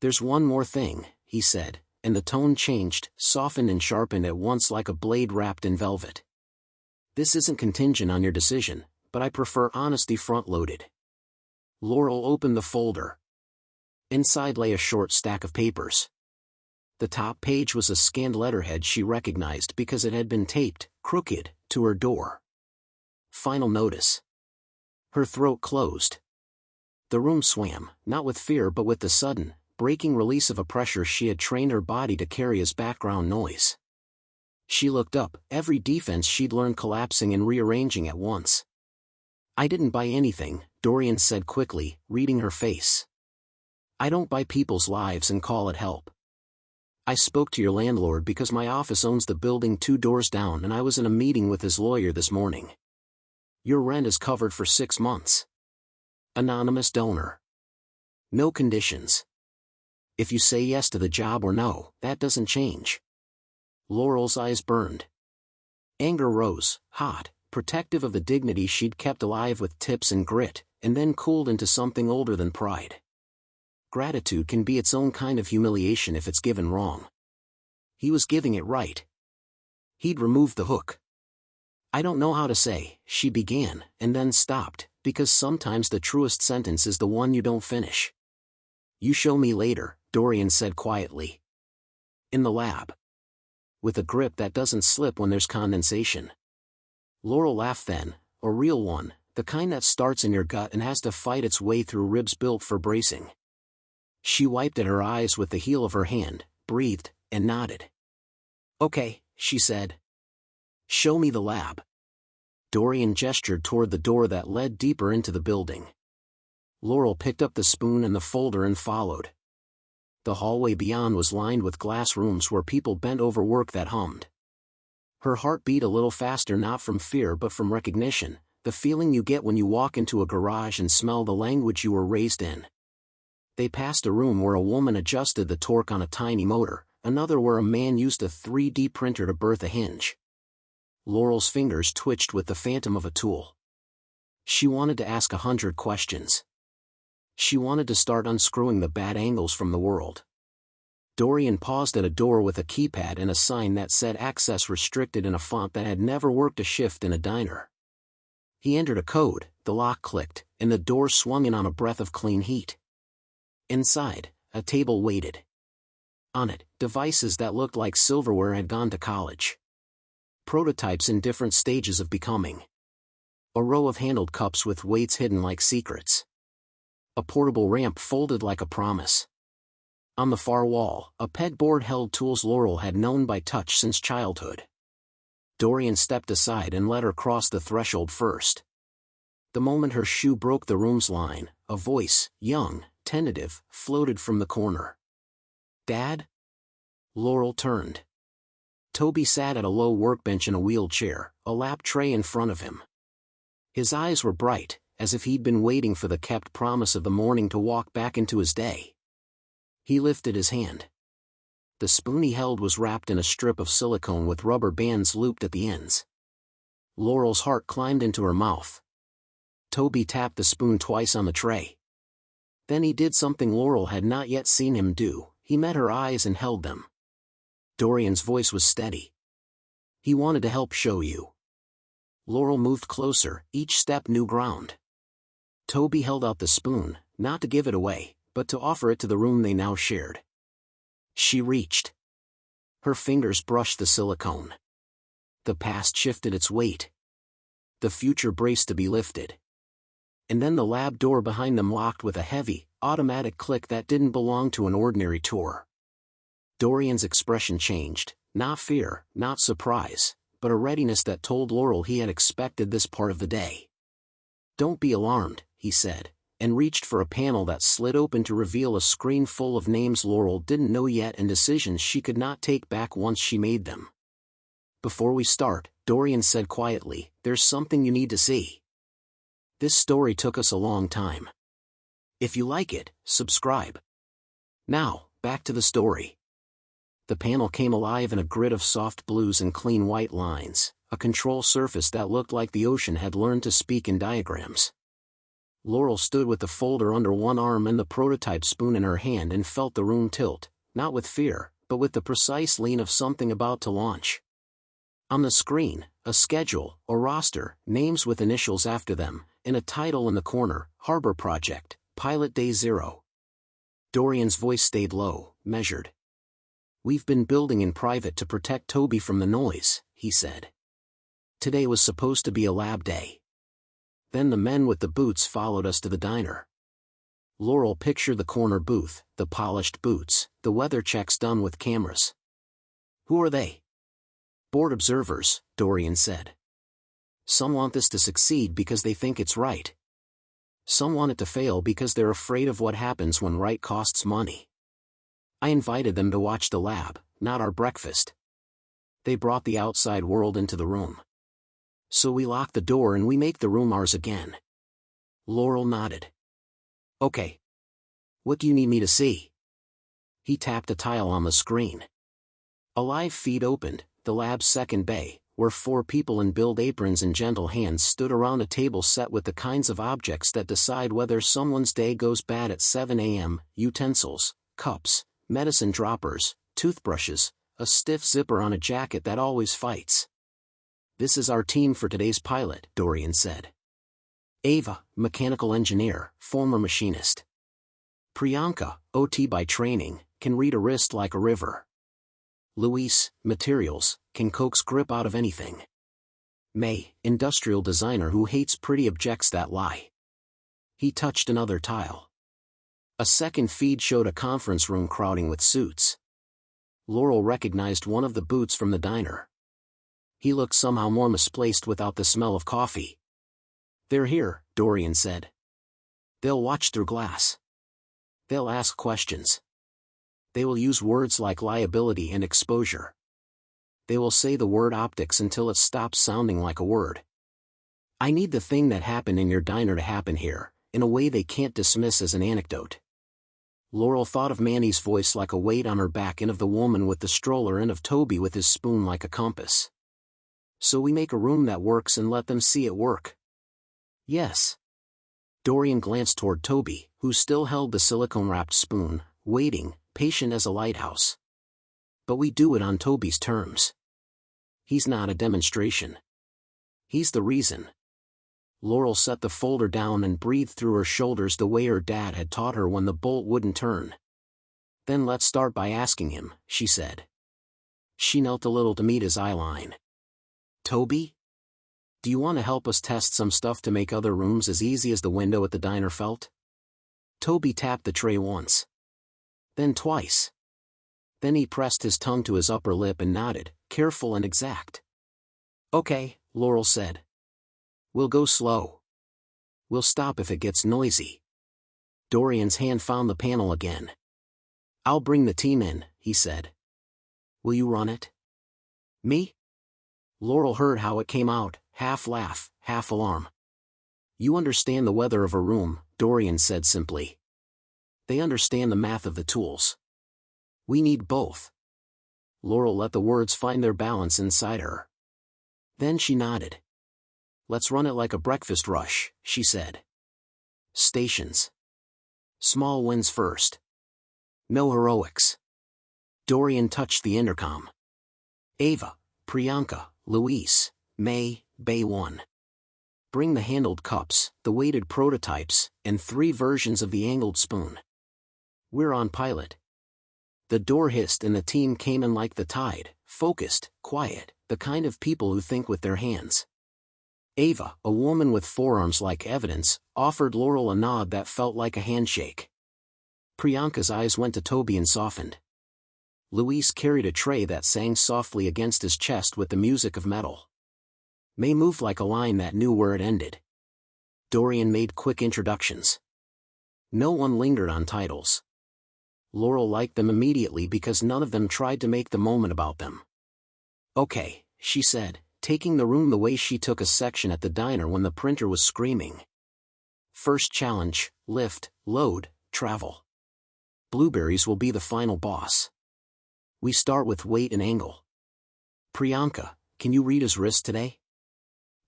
There's one more thing, he said, and the tone changed, softened and sharpened at once like a blade wrapped in velvet. This isn't contingent on your decision, but I prefer honesty front-loaded. Laurel opened the folder. Inside lay a short stack of papers. The top page was a scanned letterhead she recognized because it had been taped, crooked, to her door. Final notice. Her throat closed. The room swam, not with fear but with the sudden, breaking release of a pressure she had trained her body to carry as background noise. She looked up, every defense she'd learned collapsing and rearranging at once. I didn't buy anything, Dorian said quickly, reading her face. I don't buy people's lives and call it help. I spoke to your landlord because my office owns the building 2 doors down and I was in a meeting with his lawyer this morning. Your rent is covered for 6 months. Anonymous donor. No conditions. If you say yes to the job or no, that doesn't change. Laurel's eyes burned. Anger rose, hot, protective of the dignity she'd kept alive with tips and grit, and then cooled into something older than pride. Gratitude can be its own kind of humiliation if it's given wrong. He was giving it right. He'd removed the hook. I don't know how to say, she began, and then stopped, because sometimes the truest sentence is the one you don't finish. You show me later, Dorian said quietly. In the lab. With a grip that doesn't slip when there's condensation. Laurel laughed then, a real one, the kind that starts in your gut and has to fight its way through ribs built for bracing. She wiped at her eyes with the heel of her hand, breathed, and nodded. Okay, she said. Show me the lab. Dorian gestured toward the door that led deeper into the building. Laurel picked up the spoon and the folder and followed. The hallway beyond was lined with glass rooms where people bent over work that hummed. Her heart beat a little faster, not from fear but from recognition, the feeling you get when you walk into a garage and smell the language you were raised in. They passed a room where a woman adjusted the torque on a tiny motor, another where a man used a 3D printer to berth a hinge. Laurel's fingers twitched with the phantom of a tool. She wanted to ask 100 questions. She wanted to start unscrewing the bad angles from the world. Dorian paused at a door with a keypad and a sign that said access restricted in a font that had never worked a shift in a diner. He entered a code, the lock clicked, and the door swung in on a breath of clean heat. Inside, a table waited. On it, devices that looked like silverware had gone to college. Prototypes in different stages of becoming. A row of handled cups with weights hidden like secrets. A portable ramp folded like a promise. On the far wall, a pegboard held tools Laurel had known by touch since childhood. Dorian stepped aside and let her cross the threshold first. The moment her shoe broke the room's line, a voice, young, tentative, floated from the corner. Dad? Laurel turned. Toby sat at a low workbench in a wheelchair, a lap tray in front of him. His eyes were bright, as if he'd been waiting for the kept promise of the morning to walk back into his day. He lifted his hand. The spoon he held was wrapped in a strip of silicone with rubber bands looped at the ends. Laurel's heart climbed into her mouth. Toby tapped the spoon twice on the tray. Then he did something Laurel had not yet seen him do, he met her eyes and held them. Dorian's voice was steady. He wanted to help show you. Laurel moved closer, each step new ground. Toby held out the spoon, not to give it away, but to offer it to the room they now shared. She reached. Her fingers brushed the silicone. The past shifted its weight. The future braced to be lifted. And then the lab door behind them locked with a heavy, automatic click that didn't belong to an ordinary tour. Dorian's expression changed, not fear, not surprise, but a readiness that told Laurel he had expected this part of the day. Don't be alarmed, he said, and reached for a panel that slid open to reveal a screen full of names Laurel didn't know yet and decisions she could not take back once she made them. Before we start, Dorian said quietly, there's something you need to see. This story took us a long time. If you like it, subscribe. Now, back to the story. The panel came alive in a grid of soft blues and clean white lines, a control surface that looked like the ocean had learned to speak in diagrams. Laurel stood with the folder under one arm and the prototype spoon in her hand and felt the room tilt, not with fear, but with the precise lean of something about to launch. On the screen, a schedule, a roster, names with initials after them, and a title in the corner, Harbor Project, Pilot Day 0. Dorian's voice stayed low, measured. We've been building in private to protect Toby from the noise, he said. Today was supposed to be a lab day. Then the men with the boots followed us to the diner. Laurel pictured the corner booth, the polished boots, the weather checks done with cameras. Who are they? Board observers, Dorian said. Some want this to succeed because they think it's right. Some want it to fail because they're afraid of what happens when right costs money. I invited them to watch the lab, not our breakfast. They brought the outside world into the room. So we lock the door and we make the room ours again. Laurel nodded. Okay. What do you need me to see? He tapped a tile on the screen. A live feed opened, the lab's second bay, where 4 people in build aprons and gentle hands stood around a table set with the kinds of objects that decide whether someone's day goes bad at 7 a.m., utensils, cups, medicine droppers, toothbrushes, a stiff zipper on a jacket that always fights. This is our team for today's pilot, Dorian said. Ava, mechanical engineer, former machinist. Priyanka, OT by training, can read a wrist like a river. Luis, materials, can coax grip out of anything. May, industrial designer who hates pretty objects that lie. He touched another tile. A second feed showed a conference room crowding with suits. Laurel recognized one of the boots from the diner. He looked somehow more misplaced without the smell of coffee. They're here, Dorian said. They'll watch through glass. They'll ask questions. They will use words like liability and exposure. They will say the word optics until it stops sounding like a word. I need the thing that happened in your diner to happen here, in a way they can't dismiss as an anecdote. Laurel thought of Manny's voice like a weight on her back and of the woman with the stroller and of Toby with his spoon like a compass. So we make a room that works and let them see it work. Yes. Dorian glanced toward Toby, who still held the silicone-wrapped spoon, waiting, patient as a lighthouse. But we do it on Toby's terms. He's not a demonstration. He's the reason. Laurel set the folder down and breathed through her shoulders the way her dad had taught her when the bolt wouldn't turn. Then let's start by asking him, she said. She knelt a little to meet his eye line. Toby? Do you want to help us test some stuff to make other rooms as easy as the window at the diner felt? Toby tapped the tray once. Then twice. Then he pressed his tongue to his upper lip and nodded, careful and exact. Okay, Laurel said. We'll go slow. We'll stop if it gets noisy. Dorian's hand found the panel again. I'll bring the team in, he said. Will you run it? Me? Laurel heard how it came out, half laugh, half alarm. You understand the weather of a room, Dorian said simply. They understand the math of the tools. We need both. Laurel let the words find their balance inside her. Then she nodded. Let's run it like a breakfast rush, she said. Stations. Small wins first. No heroics. Dorian touched the intercom. Ava, Priyanka, Luis, May, Bay 1. Bring the handled cups, the weighted prototypes, and 3 versions of the angled spoon. We're on pilot. The door hissed and the team came in like the tide, focused, quiet, the kind of people who think with their hands. Ava, a woman with forearms like evidence, offered Laurel a nod that felt like a handshake. Priyanka's eyes went to Toby and softened. Luis carried a tray that sang softly against his chest with the music of metal. May moved like a line that knew where it ended. Dorian made quick introductions. No one lingered on titles. Laurel liked them immediately because none of them tried to make the moment about them. Okay, she said, taking the room the way she took a section at the diner when the printer was screaming. First challenge, lift, load, travel. Blueberries will be the final boss. We start with weight and angle. Priyanka, can you read his wrist today?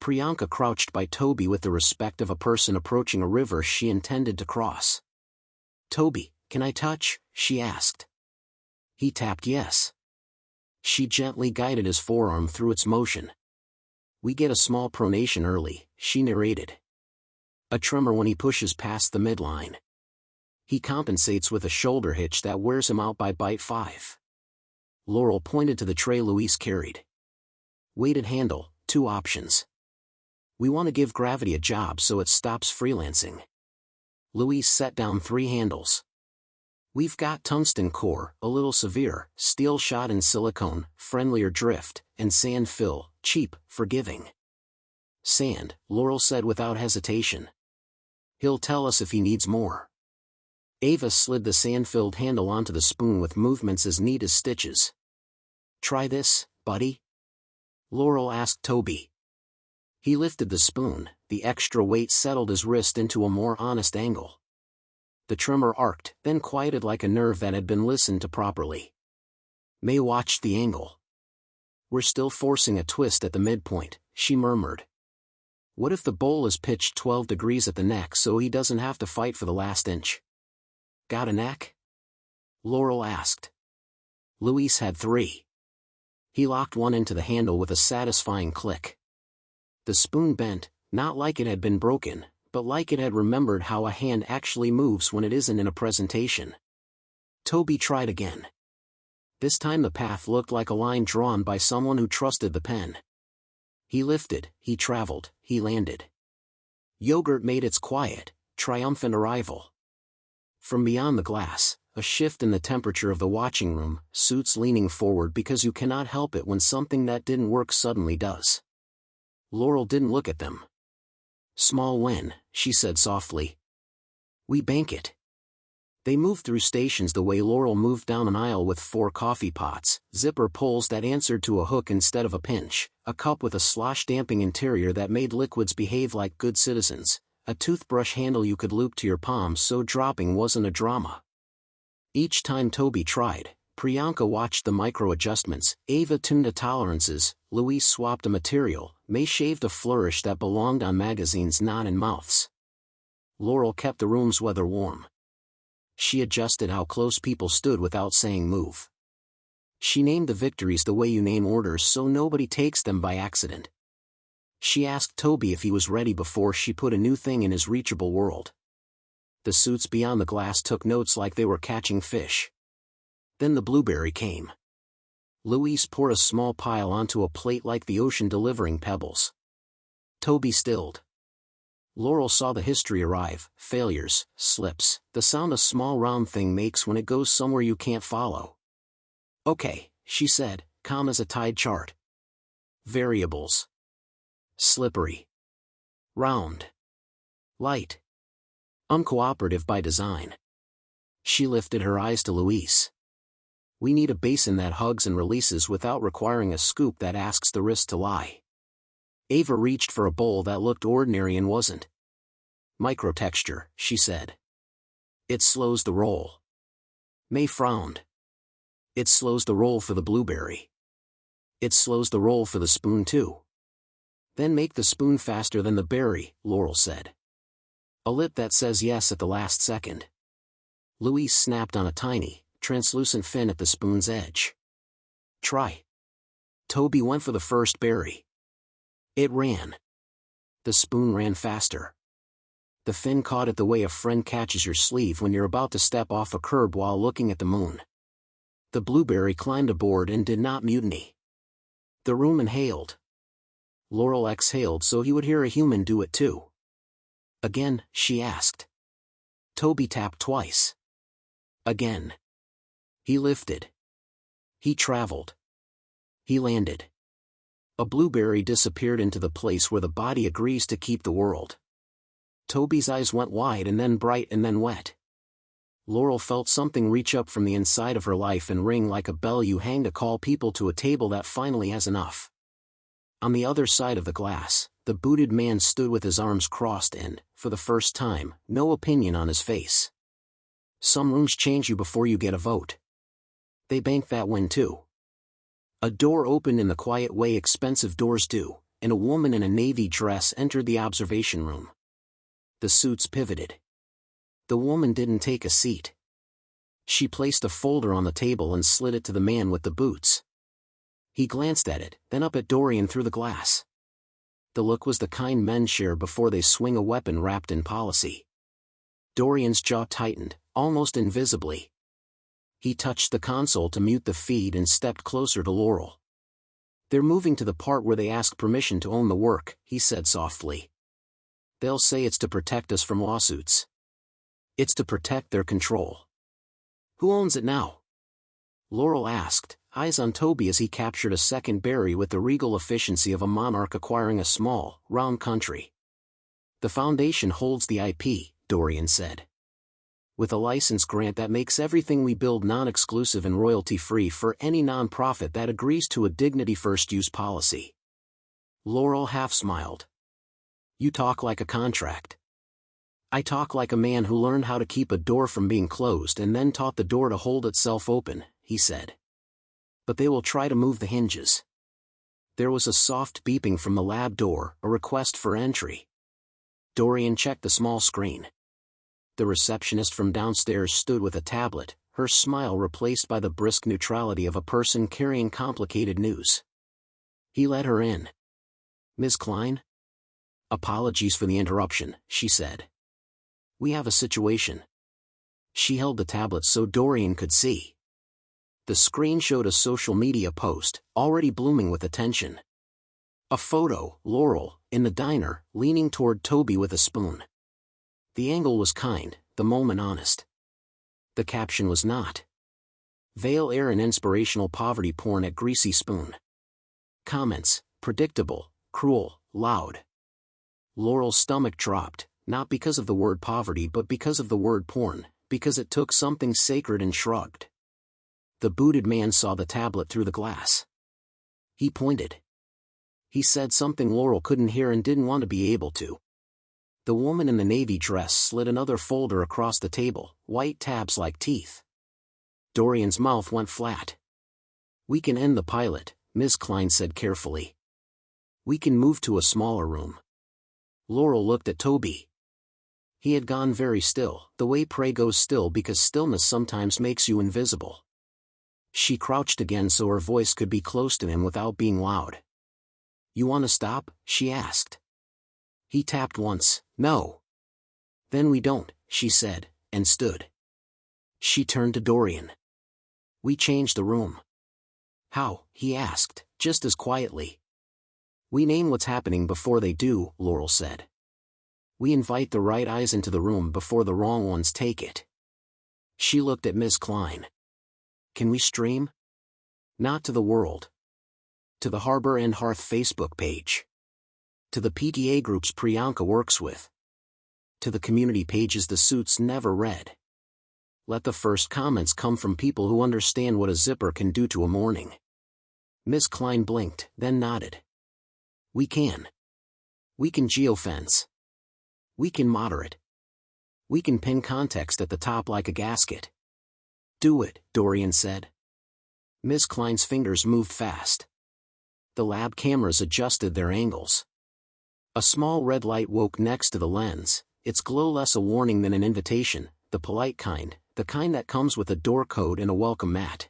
Priyanka crouched by Toby with the respect of a person approaching a river she intended to cross. Toby, can I touch? She asked. He tapped yes. She gently guided his forearm through its motion. We get a small pronation early, she narrated. A tremor when he pushes past the midline. He compensates with a shoulder hitch that wears him out by bite 5. Laurel pointed to the tray Luis carried. Weighted handle, 2 options. We want to give gravity a job so it stops freelancing. Luis set down 3 handles. We've got tungsten core, a little severe, steel shot and silicone, friendlier drift, and sand fill, cheap, forgiving. Sand, Laurel said without hesitation. He'll tell us if he needs more. Ava slid the sand-filled handle onto the spoon with movements as neat as stitches. "Try this, buddy?" Laurel asked Toby. He lifted the spoon, the extra weight settled his wrist into a more honest angle. The tremor arced, then quieted like a nerve that had been listened to properly. May watched the angle. "We're still forcing a twist at the midpoint," she murmured. "What if the bowl is pitched 12 degrees at the neck so he doesn't have to fight for the last inch?" "Got a neck?" Laurel asked. Luis had 3. He locked one into the handle with a satisfying click. The spoon bent, not like it had been broken, but like it had remembered how a hand actually moves when it isn't in a presentation. Toby tried again. This time the path looked like a line drawn by someone who trusted the pen. He lifted, he traveled, he landed. Yogurt made its quiet, triumphant arrival. From beyond the glass, a shift in the temperature of the watching room, suits leaning forward because you cannot help it when something that didn't work suddenly does. Laurel didn't look at them. "Small win," she said softly. "We bank it." They moved through stations the way Laurel moved down an aisle with 4 coffee pots, zipper pulls that answered to a hook instead of a pinch, a cup with a slosh-damping interior that made liquids behave like good citizens, a toothbrush handle you could loop to your palm so dropping wasn't a drama. Each time Toby tried, Priyanka watched the micro-adjustments, Ava tuned the tolerances, Luis swapped a material, May shaved a flourish that belonged on magazines not in mouths. Laurel kept the room's weather warm. She adjusted how close people stood without saying move. She named the victories the way you name orders so nobody takes them by accident. She asked Toby if he was ready before she put a new thing in his reachable world. The suits beyond the glass took notes like they were catching fish. Then the blueberry came. Luis poured a small pile onto a plate like the ocean delivering pebbles. Toby stilled. Laurel saw the history arrive, failures, slips, the sound a small round thing makes when it goes somewhere you can't follow. "Okay," she said, calm as a tide chart. "Variables. Slippery. Round. Light. Uncooperative by design." She lifted her eyes to Luis. "We need a basin that hugs and releases without requiring a scoop that asks the wrist to lie." Ava reached for a bowl that looked ordinary and wasn't. "Microtexture," she said. "It slows the roll." May frowned. "It slows the roll for the blueberry. It slows the roll for the spoon too." "Then make the spoon faster than the berry," Laurel said. "A lip that says yes at the last second." Luis snapped on a tiny, translucent fin at the spoon's edge. "Try." Toby went for the first berry. It ran. The spoon ran faster. The fin caught it the way a friend catches your sleeve when you're about to step off a curb while looking at the moon. The blueberry climbed aboard and did not mutiny. The room inhaled. Laurel exhaled so he would hear a human do it too. "Again?" she asked. Toby tapped twice. "Again." He lifted. He traveled. He landed. A blueberry disappeared into the place where the body agrees to keep the world. Toby's eyes went wide and then bright and then wet. Laurel felt something reach up from the inside of her life and ring like a bell you hang to call people to a table that finally has enough. On the other side of the glass, the booted man stood with his arms crossed and, for the first time, no opinion on his face. Some rooms change you before you get a vote. They bank that win too. A door opened in the quiet way expensive doors do, and a woman in a navy dress entered the observation room. The suits pivoted. The woman didn't take a seat. She placed a folder on the table and slid it to the man with the boots. He glanced at it, then up at Dorian through the glass. The look was the kind men share before they swing a weapon wrapped in policy. Dorian's jaw tightened, almost invisibly. He touched the console to mute the feed and stepped closer to Laurel. "They're moving to the part where they ask permission to own the work," he said softly. "They'll say it's to protect us from lawsuits. It's to protect their control." "Who owns it now?" Laurel asked, eyes on Toby as he captured a second berry with the regal efficiency of a monarch acquiring a small, round country. "The Foundation holds the IP," Dorian said. With a license grant that makes everything we build non-exclusive and royalty-free for any non-profit that agrees to a dignity-first use policy. Laurel half smiled. You talk like a contract. I talk like a man who learned how to keep a door from being closed and then taught the door to hold itself open, he said. But they will try to move the hinges. There was a soft beeping from the lab door, a request for entry. Dorian checked the small screen. The receptionist from downstairs stood with a tablet, her smile replaced by the brisk neutrality of a person carrying complicated news. He let her in. Ms. Klein? Apologies for the interruption, she said. We have a situation. She held the tablet so Dorian could see. The screen showed a social media post, already blooming with attention. A photo, Laurel, in the diner, leaning toward Toby with a spoon. The angle was kind, the moment honest. The caption was not. Veil air and inspirational poverty porn at Greasy Spoon. Comments, predictable, cruel, loud. Laurel's stomach dropped, not because of the word poverty but because of the word porn, because it took something sacred and shrugged. The booted man saw the tablet through the glass. He pointed. He said something Laurel couldn't hear and didn't want to be able to. The woman in the navy dress slid another folder across the table, white tabs like teeth. Dorian's mouth went flat. We can end the pilot, Ms. Klein said carefully. We can move to a smaller room. Laurel looked at Toby. He had gone very still, the way prey goes still because stillness sometimes makes you invisible. She crouched again so her voice could be close to him without being loud. You want to stop? She asked. He tapped once. No. Then we don't, she said, and stood. She turned to Dorian. We changed the room. How? He asked, just as quietly. We name what's happening before they do, Laurel said. We invite the right eyes into the room before the wrong ones take it. She looked at Ms. Klein. Can we stream? Not to the world. To the Harbor and Hearth Facebook page. To the PTA groups Priyanka works with. To the community pages the suits never read. Let the first comments come from people who understand what a zipper can do to a morning. Ms. Klein blinked, then nodded. We can. We can geofence. We can moderate. We can pin context at the top like a gasket. Do it, Dorian said. Ms. Klein's fingers moved fast. The lab cameras adjusted their angles. A small red light woke next to the lens, its glow less a warning than an invitation, the polite kind, the kind that comes with a door code and a welcome mat.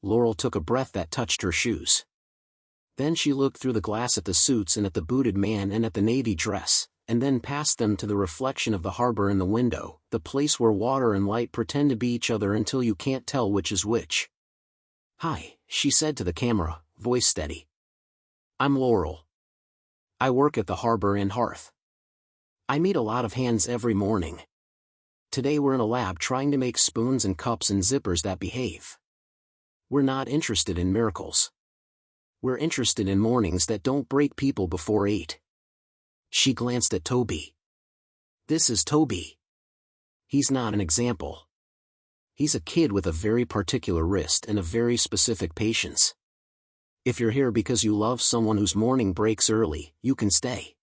Laurel took a breath that touched her shoes. Then she looked through the glass at the suits and at the booted man and at the navy dress, and then past them to the reflection of the harbor in the window, the place where water and light pretend to be each other until you can't tell which is which. Hi, she said to the camera, voice steady. I'm Laurel. I work at the Harbor and Hearth. I meet a lot of hands every morning. Today we're in a lab trying to make spoons and cups and zippers that behave. We're not interested in miracles. We're interested in mornings that don't break people before 8. She glanced at Toby. This is Toby. He's not an example. He's a kid with a very particular wrist and a very specific patience. If you're here because you love someone whose morning breaks early, you can stay.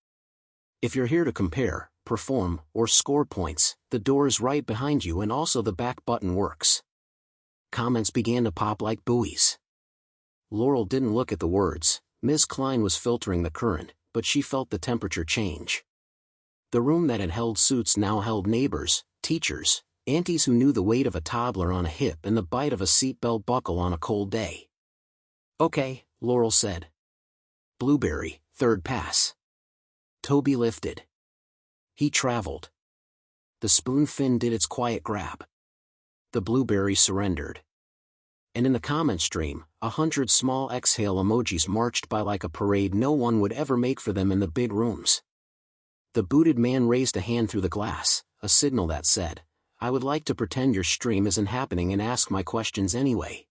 If you're here to compare, perform, or score points, the door is right behind you and also the back button works. Comments began to pop like buoys. Laurel didn't look at the words. Ms. Klein was filtering the current, but she felt the temperature change. The room that had held suits now held neighbors, teachers, aunties who knew the weight of a toddler on a hip and the bite of a seatbelt buckle on a cold day. Okay, Laurel said. Blueberry, third pass. Toby lifted. He traveled. The spoon fin did its quiet grab. The blueberry surrendered. And in the comment stream, 100 small exhale emojis marched by like a parade no one would ever make for them in the big rooms. The booted man raised a hand through the glass, a signal that said, I would like to pretend your stream isn't happening and ask my questions anyway.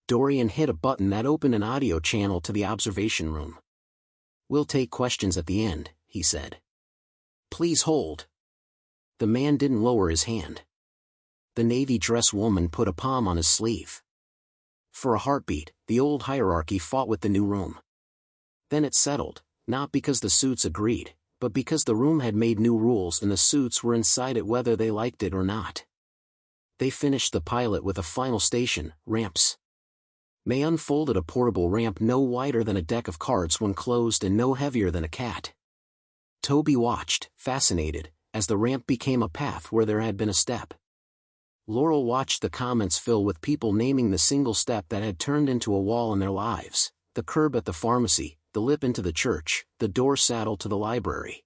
Dorian hit a button that opened an audio channel to the observation room. We'll take questions at the end, he said. Please hold. The man didn't lower his hand. The navy dress woman put a palm on his sleeve. For a heartbeat, the old hierarchy fought with the new room. Then it settled, not because the suits agreed, but because the room had made new rules and the suits were inside it whether they liked it or not. They finished the pilot with a final station, ramps. May unfolded a portable ramp no wider than a deck of cards when closed and no heavier than a cat. Toby watched, fascinated, as the ramp became a path where there had been a step. Laurel watched the comments fill with people naming the single step that had turned into a wall in their lives, the curb at the pharmacy, the lip into the church, the door saddle to the library.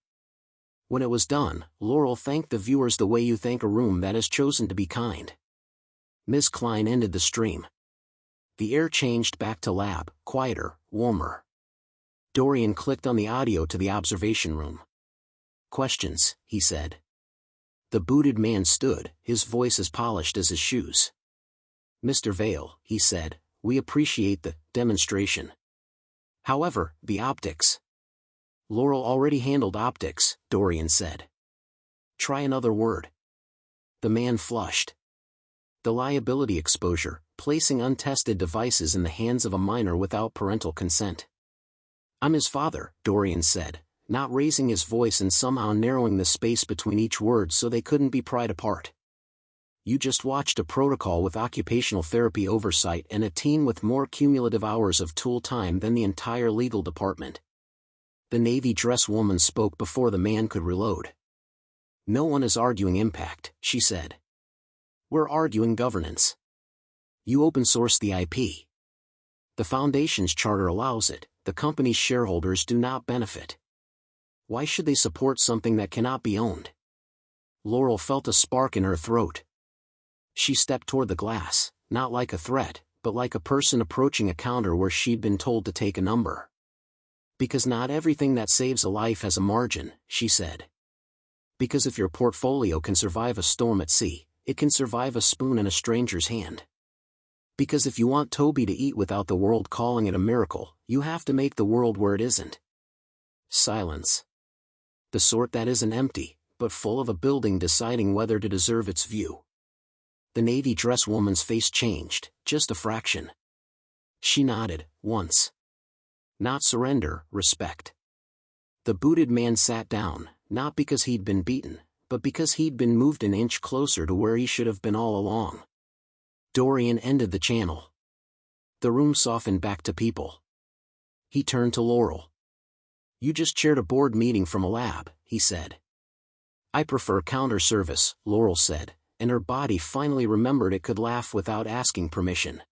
When it was done, Laurel thanked the viewers the way you thank a room that has chosen to be kind. Ms. Klein ended the stream. The air changed back to lab, quieter, warmer. Dorian clicked on the audio to the observation room. "Questions," he said. The booted man stood, his voice as polished as his shoes. "Mr. Vale," he said, "we appreciate the demonstration. However, the optics." "Laurel already handled optics," Dorian said. "Try another word." The man flushed. "The liability exposure, placing untested devices in the hands of a minor without parental consent." "I'm his father," Dorian said, not raising his voice and somehow narrowing the space between each word so they couldn't be pried apart. "You just watched a protocol with occupational therapy oversight and a team with more cumulative hours of tool time than the entire legal department." The navy dress woman spoke before the man could reload. "No one is arguing impact," she said. "We're arguing governance. You open source the IP. The Foundation's charter allows it, the company's shareholders do not benefit. Why should they support something that cannot be owned?" Laurel felt a spark in her throat. She stepped toward the glass, not like a threat, but like a person approaching a counter where she'd been told to take a number. "Because not everything that saves a life has a margin," she said. "Because if your portfolio can survive a storm at sea, it can survive a spoon in a stranger's hand. Because if you want Toby to eat without the world calling it a miracle, you have to make the world where it isn't." Silence. The sort that isn't empty, but full of a building deciding whether to deserve its view. The navy dress woman's face changed, just a fraction. She nodded, once. Not surrender, respect. The booted man sat down, not because he'd been beaten, but because he'd been moved an inch closer to where he should have been all along. Dorian ended the channel. The room softened back to people. He turned to Laurel. "You just chaired a board meeting from a lab," he said. "I prefer counter service," Laurel said, and her body finally remembered it could laugh without asking permission.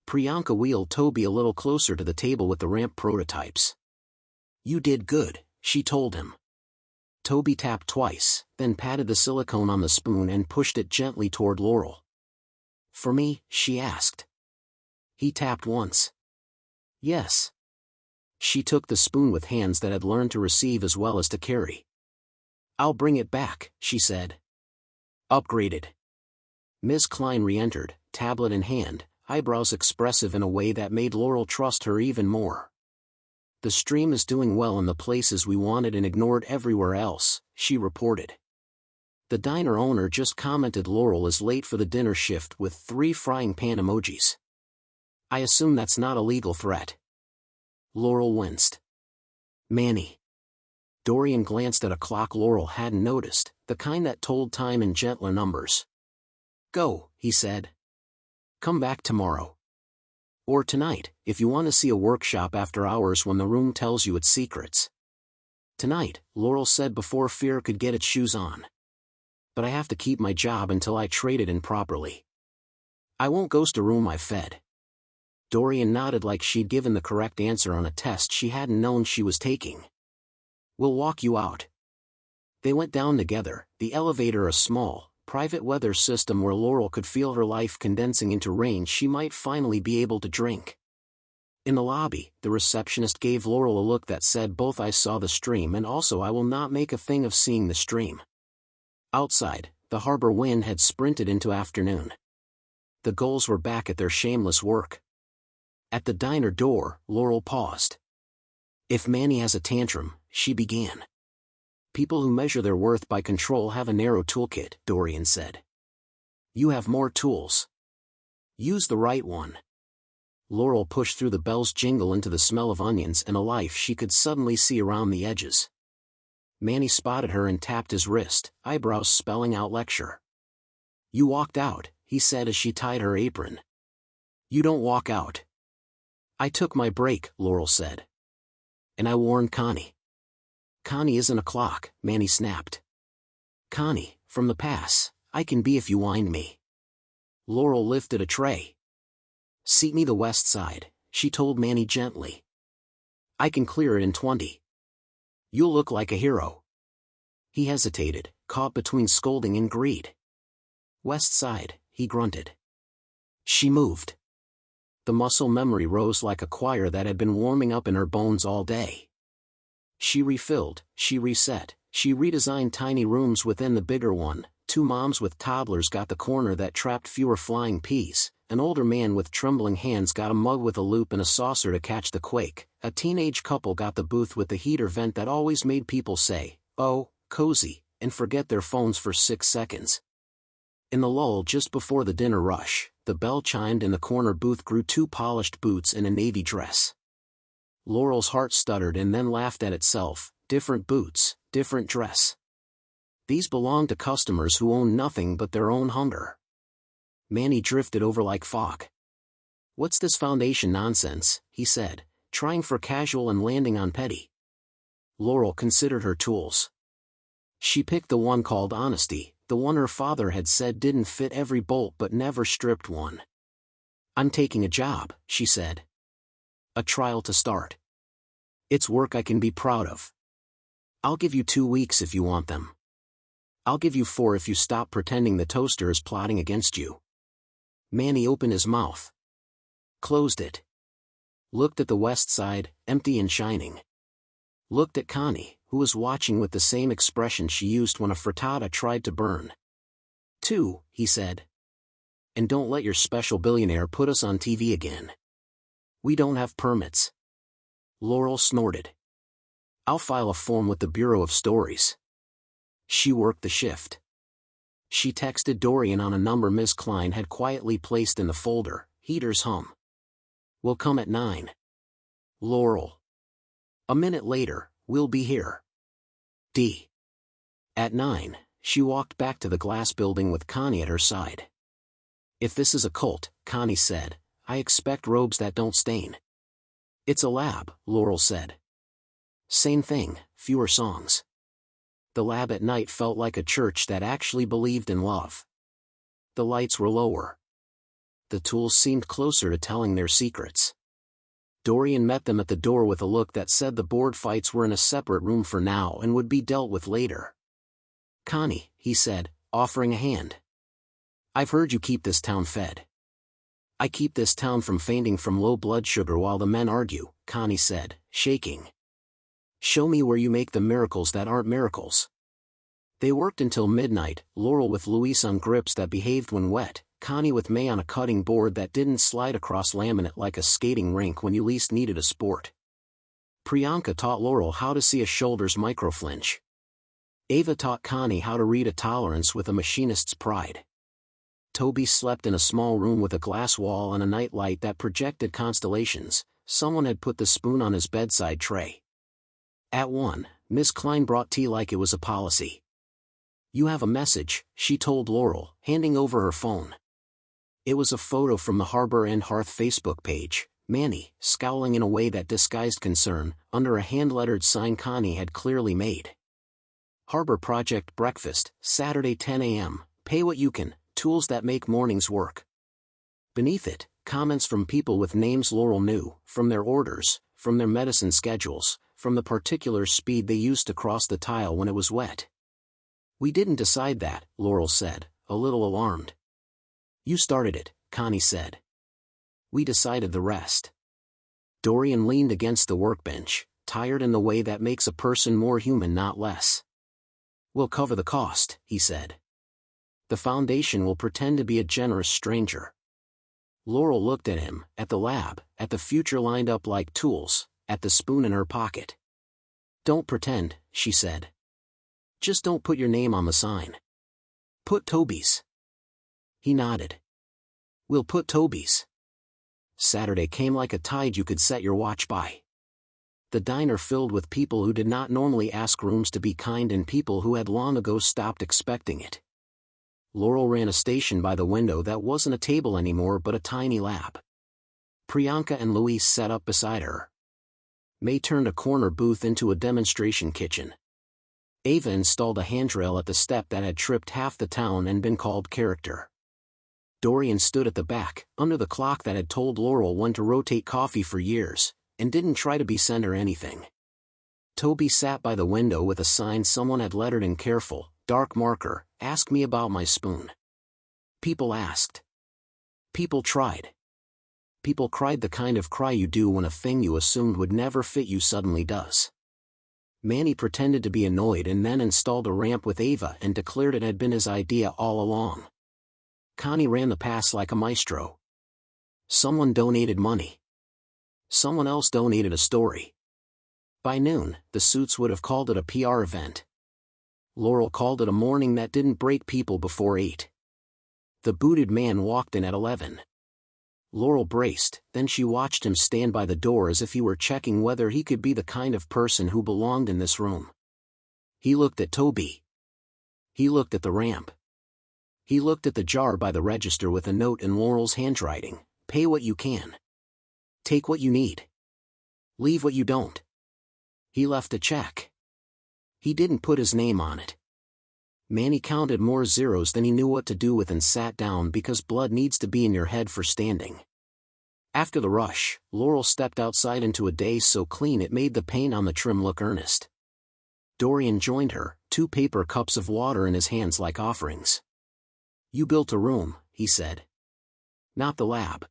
Priyanka wheeled Toby a little closer to the table with the ramp prototypes. "You did good," she told him. Toby tapped twice, then patted the silicone on the spoon and pushed it gently toward Laurel. "For me?" she asked. He tapped once. "Yes." She took the spoon with hands that had learned to receive as well as to carry. "I'll bring it back," she said. "Upgraded." Ms. Klein re-entered, tablet in hand, eyebrows expressive in a way that made Laurel trust her even more. "The stream is doing well in the places we wanted and ignored everywhere else," she reported. The diner owner just commented Laurel is late for the dinner shift with 3 frying pan emojis. "I assume that's not a legal threat." Laurel winced. "Manny." Dorian glanced at a clock Laurel hadn't noticed, the kind that told time in gentler numbers. "Go," he said. "Come back tomorrow. Or tonight, if you want to see a workshop after hours when the room tells you its secrets." "Tonight," Laurel said before fear could get its shoes on. "But I have to keep my job until I trade it in properly. I won't ghost a room I fed." Dorian nodded like she'd given the correct answer on a test she hadn't known she was taking. "We'll walk you out." They went down together, the elevator a small, private weather system where Laurel could feel her life condensing into range she might finally be able to drink. In the lobby, the receptionist gave Laurel a look that said both "I saw the stream and also I will not make a thing of seeing the stream." Outside, the harbor wind had sprinted into afternoon. The gulls were back at their shameless work. At the diner door, Laurel paused. "If Manny has a tantrum," she began. "People who measure their worth by control have a narrow toolkit," Dorian said. You have more tools. Use the right one. Laurel pushed through the bell's jingle into the smell of onions and a life she could suddenly see around the edges. Manny spotted her and tapped his wrist, eyebrows spelling out lecture. You walked out, he said as she tied her apron. You don't walk out. I took my break, Laurel said. And I warned Connie. Connie isn't a clock, Manny snapped. Connie, from the pass, I can be if you wind me. Laurel lifted a tray. Seat me the west side, she told Manny gently. I can clear it in 20. You'll look like a hero. He hesitated, caught between scolding and greed. West side, he grunted. She moved. The muscle memory rose like a choir that had been warming up in her bones all day. She refilled, she reset, she redesigned tiny rooms within the bigger one. 2 moms with toddlers got the corner that trapped fewer flying peas. An older man with trembling hands got a mug with a loop and a saucer to catch the quake. A teenage couple got the booth with the heater vent that always made people say, "Oh, cozy," and forget their phones for 6 seconds. In the lull just before the dinner rush, the bell chimed and the corner booth grew 2 polished boots and a navy dress. Laurel's heart stuttered and then laughed at itself. Different boots, different dress. These belonged to customers who owned nothing but their own hunger. Manny drifted over like fog. What's this foundation nonsense, he said, trying for casual and landing on petty. Laurel considered her tools. She picked the one called honesty, the one her father had said didn't fit every bolt but never stripped one. I'm taking a job, she said. A trial to start. It's work I can be proud of. I'll give you 2 weeks if you want them. I'll give you 4 if you stop pretending the toaster is plotting against you. Manny opened his mouth. Closed it. Looked at the west side, empty and shining. Looked at Connie, who was watching with the same expression she used when a frittata tried to burn. 2, he said. And don't let your special billionaire put us on TV again. We don't have permits. Laurel snorted. I'll file a form with the Bureau of Stories. She worked the shift. She texted Dorian on a number Ms. Klein had quietly placed in the folder. Heaters hum. We'll come at 9. Laurel. A minute later, we'll be here. D. At 9, she walked back to the glass building with Connie at her side. If this is a cult, Connie said, I expect robes that don't stain. It's a lab, Laurel said. Same thing, fewer songs. The lab at night felt like a church that actually believed in love. The lights were lower. The tools seemed closer to telling their secrets. Dorian met them at the door with a look that said the board fights were in a separate room for now and would be dealt with later. Connie, he said, offering a hand. I've heard you keep this town fed. I keep this town from fainting from low blood sugar while the men argue, Connie said, shaking. Show me where you make the miracles that aren't miracles. They worked until midnight, Laurel with Luis on grips that behaved when wet, Connie with May on a cutting board that didn't slide across laminate like a skating rink when you least needed a sport. Priyanka taught Laurel how to see a shoulder's microflinch. Ava taught Connie how to read a tolerance with a machinist's pride. Toby slept in a small room with a glass wall and a night light that projected constellations. Someone had put the spoon on his bedside tray. At 1, Miss Klein brought tea like it was a policy. You have a message, she told Laurel, handing over her phone. It was a photo from the Harbor and Hearth Facebook page. Manny, scowling in a way that disguised concern, under a hand-lettered sign Connie had clearly made. Harbor Project Breakfast, Saturday 10 a.m., pay what you can, tools that make mornings work. Beneath it, comments from people with names Laurel knew, from their orders, from their medicine schedules, from the particular speed they used to cross the tile when it was wet. We didn't decide that, Laurel said, a little alarmed. You started it, Connie said. We decided the rest. Dorian leaned against the workbench, tired in the way that makes a person more human not less. We'll cover the cost, he said. The foundation will pretend to be a generous stranger. Laurel looked at him, at the lab, at the future lined up like tools, at the spoon in her pocket. Don't pretend, she said. Just don't put your name on the sign. Put Toby's. He nodded. We'll put Toby's. Saturday came like a tide you could set your watch by. The diner filled with people who did not normally ask rooms to be kind and people who had long ago stopped expecting it. Laurel ran a station by the window that wasn't a table anymore but a tiny lab. Priyanka and Luis sat up beside her. May turned a corner booth into a demonstration kitchen. Ava installed a handrail at the step that had tripped half the town and been called character. Dorian stood at the back, under the clock that had told Laurel when to rotate coffee for years, and didn't try to be center anything. Toby sat by the window with a sign someone had lettered in careful, dark marker, "Ask me about my spoon." People asked. People tried. People cried the kind of cry you do when a thing you assumed would never fit you suddenly does. Manny pretended to be annoyed and then installed a ramp with Ava and declared it had been his idea all along. Connie ran the pass like a maestro. Someone donated money. Someone else donated a story. By noon, the suits would have called it a PR event. Laurel called it a morning that didn't break people before 8. The booted man walked in at 11. Laurel braced, then she watched him stand by the door as if he were checking whether he could be the kind of person who belonged in this room. He looked at Toby. He looked at the ramp. He looked at the jar by the register with a note in Laurel's handwriting, "Pay what you can. Take what you need. Leave what you don't." He left a check. He didn't put his name on it. Manny counted more zeros than he knew what to do with and sat down because blood needs to be in your head for standing. After the rush, Laurel stepped outside into a day so clean it made the paint on the trim look earnest. Dorian joined her, 2 paper cups of water in his hands like offerings. "You built a room," he said. "Not the lab.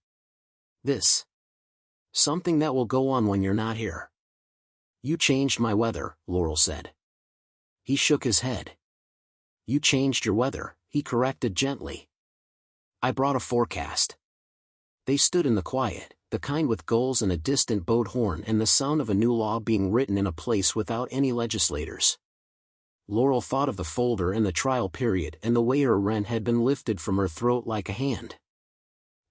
This. Something that will go on when you're not here." "You changed my weather," Laurel said. He shook his head. "You changed your weather," he corrected gently. "I brought a forecast." They stood in the quiet, the kind with gulls and a distant boat horn and the sound of a new law being written in a place without any legislators. Laurel thought of the folder and the trial period and the way her rent had been lifted from her throat like a hand.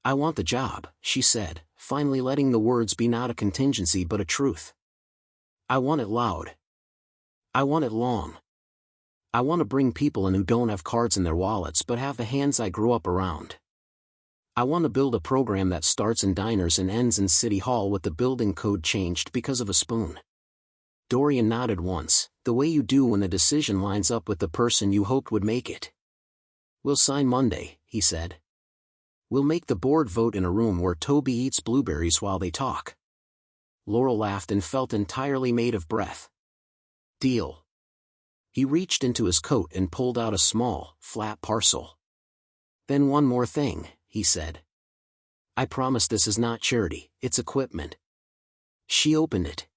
"I want the job," she said, finally letting the words be not a contingency but a truth. "I want it loud. I want it long. I want to bring people in who don't have cards in their wallets but have the hands I grew up around. I want to build a program that starts in diners and ends in City Hall with the building code changed because of a spoon." Dorian nodded once, the way you do when the decision lines up with the person you hoped would make it. "We'll sign Monday," he said. "We'll make the board vote in a room where Toby eats blueberries while they talk." Laurel laughed and felt entirely made of breath. "Deal." He reached into his coat and pulled out a small, flat parcel. "Then one more thing," he said. "I promise this is not charity, it's equipment." She opened it.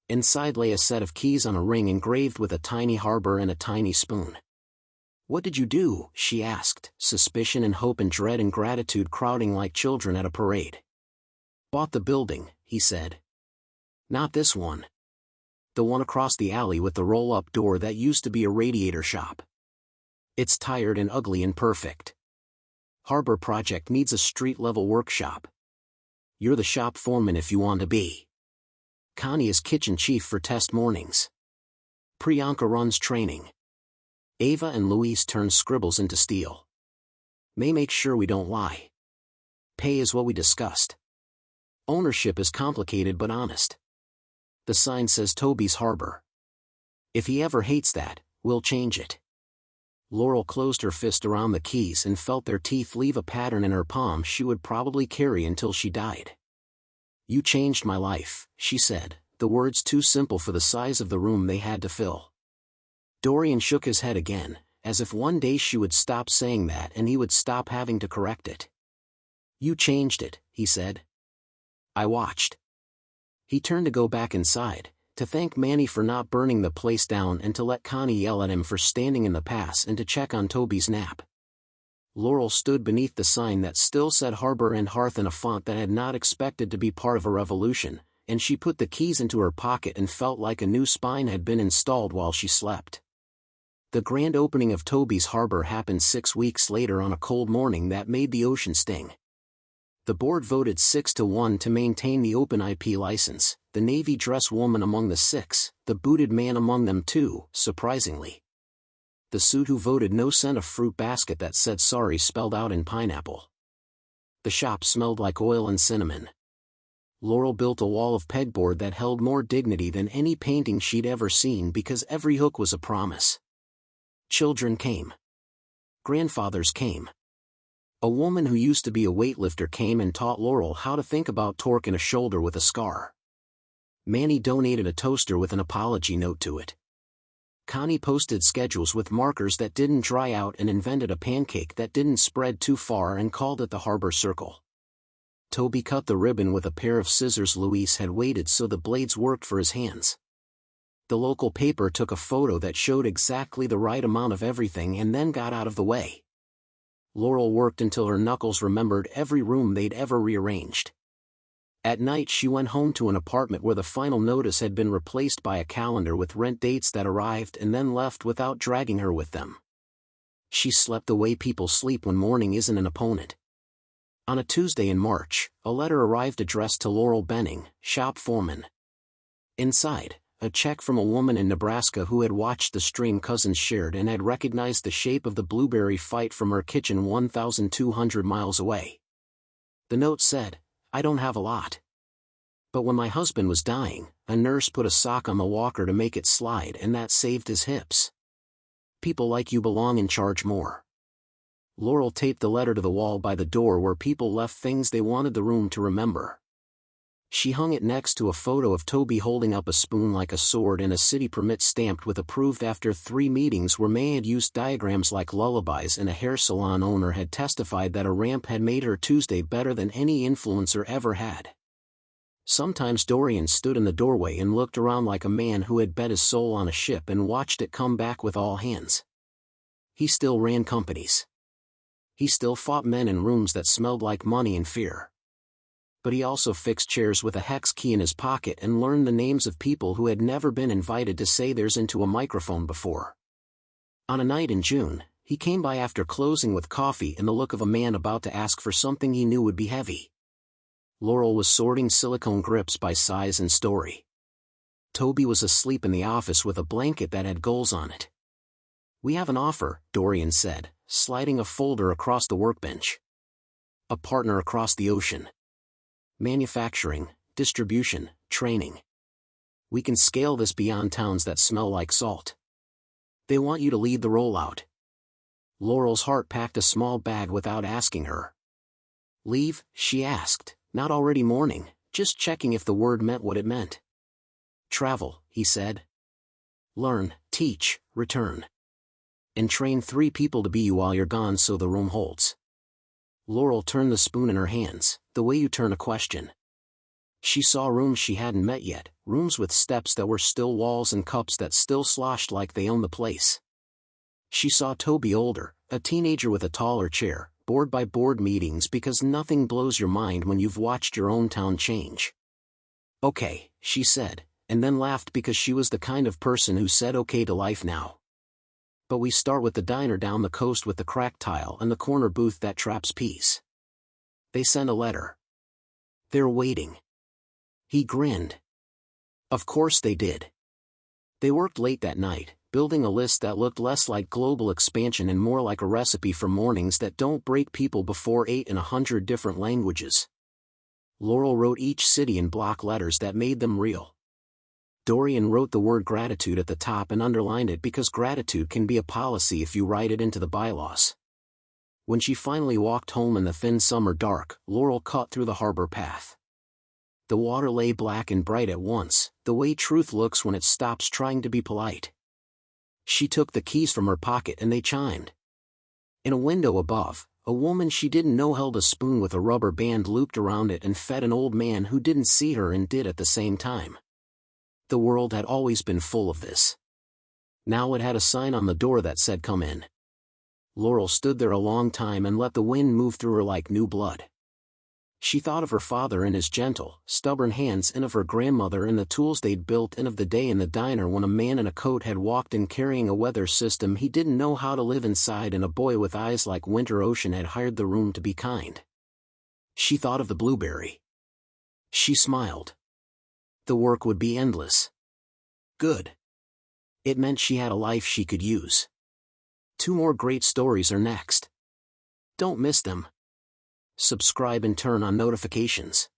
Inside lay a set of keys on a ring engraved with a tiny harbor and a tiny spoon. "What did you do?" she asked, suspicion and hope and dread and gratitude crowding like children at a parade. "Bought the building," he said. "Not this one. The one across the alley with the roll-up door that used to be a radiator shop. It's tired and ugly and perfect. Harbor project needs a street-level workshop. You're the shop foreman if you want to be. Connie is kitchen chief for test mornings. Priyanka runs training. Ava and Luis turn scribbles into steel. May make sure we don't lie. Pay is what we discussed. Ownership is complicated but honest. The sign says Toby's Harbor. If he ever hates that, we'll change it." Laurel closed her fist around the keys and felt their teeth leave a pattern in her palm she would probably carry until she died. "You changed my life," she said, the words too simple for the size of the room they had to fill. Dorian shook his head again, as if one day she would stop saying that and he would stop having to correct it. "You changed it," he said. I watched. He turned to go back inside, to thank Manny for not burning the place down and to let Connie yell at him for standing in the pass and to check on Toby's nap. Laurel stood beneath the sign that still said Harbor and Hearth in a font that had not expected to be part of a revolution, and she put the keys into her pocket and felt like a new spine had been installed while she slept. The grand opening of Toby's Harbor happened 6 weeks later on a cold morning that made the ocean sting. The board voted 6-1 to maintain the open IP license, the navy dress woman among the 6, the booted man among them 2, surprisingly. The suit who voted no sent a fruit basket that said sorry spelled out in pineapple. The shop smelled like oil and cinnamon. Laurel built a wall of pegboard that held more dignity than any painting she'd ever seen because every hook was a promise. Children came. Grandfathers came. A woman who used to be a weightlifter came and taught Laurel how to think about torque in a shoulder with a scar. Manny donated a toaster with an apology note to it. Connie posted schedules with markers that didn't dry out and invented a pancake that didn't spread too far and called it the Harbor Circle. Toby cut the ribbon with a pair of scissors Luis had waited so the blades worked for his hands. The local paper took a photo that showed exactly the right amount of everything and then got out of the way. Laurel worked until her knuckles remembered every room they'd ever rearranged. At night she went home to an apartment where the final notice had been replaced by a calendar with rent dates that arrived and then left without dragging her with them. She slept the way people sleep when morning isn't an opponent. On a Tuesday in March, a letter arrived addressed to Laurel Benning, shop foreman. Inside, a check from a woman in Nebraska who had watched the stream cousins shared and had recognized the shape of the blueberry fight from her kitchen 1,200 miles away. The note said, "I don't have a lot. But when my husband was dying, a nurse put a sock on the walker to make it slide and that saved his hips. People like you belong and charge more." Laurel taped the letter to the wall by the door where people left things they wanted the room to remember. She hung it next to a photo of Toby holding up a spoon like a sword and a city permit stamped with approved after 3 meetings where May had used diagrams like lullabies and a hair salon owner had testified that a ramp had made her Tuesday better than any influencer ever had. Sometimes Dorian stood in the doorway and looked around like a man who had bet his soul on a ship and watched it come back with all hands. He still ran companies. He still fought men in rooms that smelled like money and fear. But he also fixed chairs with a hex key in his pocket and learned the names of people who had never been invited to say theirs into a microphone before. On a night in June, he came by after closing with coffee and the look of a man about to ask for something he knew would be heavy. Laurel was sorting silicone grips by size and story. Toby was asleep in the office with a blanket that had goals on it. "We have an offer," Dorian said, sliding a folder across the workbench. "A partner across the ocean. Manufacturing, distribution, training. We can scale this beyond towns that smell like salt. They want you to lead the rollout." Laurel's heart packed a small bag without asking her. "Leave?" she asked, not already mourning, just checking if the word meant what it meant. "Travel," he said. "Learn, teach, return. And train 3 people to be you while you're gone so the room holds." Laurel turned the spoon in her hands, the way you turn a question. She saw rooms she hadn't met yet, rooms with steps that were still walls and cups that still sloshed like they owned the place. She saw Toby older, a teenager with a taller chair, bored by board meetings because nothing blows your mind when you've watched your own town change. "Okay," she said, and then laughed because she was the kind of person who said okay to life now. "But we start with the diner down the coast with the cracked tile and the corner booth that traps peace." They sent a letter. "They're waiting." He grinned. Of course they did. They worked late that night, building a list that looked less like global expansion and more like a recipe for mornings that don't break people before 8 in 100 different languages. Laurel wrote each city in block letters that made them real. Dorian wrote the word gratitude at the top and underlined it because gratitude can be a policy if you write it into the bylaws. When she finally walked home in the thin summer dark, Laurel cut through the harbor path. The water lay black and bright at once, the way truth looks when it stops trying to be polite. She took the keys from her pocket and they chimed. In a window above, a woman she didn't know held a spoon with a rubber band looped around it and fed an old man who didn't see her and did at the same time. The world had always been full of this. Now it had a sign on the door that said "Come in." Laurel stood there a long time and let the wind move through her like new blood. She thought of her father and his gentle, stubborn hands, and of her grandmother and the tools they'd built, and of the day in the diner when a man in a coat had walked in carrying a weather system he didn't know how to live inside, and a boy with eyes like winter ocean had hired the room to be kind. She thought of the blueberry. She smiled. The work would be endless. Good. It meant she had a life she could use. 2 more great stories are next. Don't miss them. Subscribe and turn on notifications.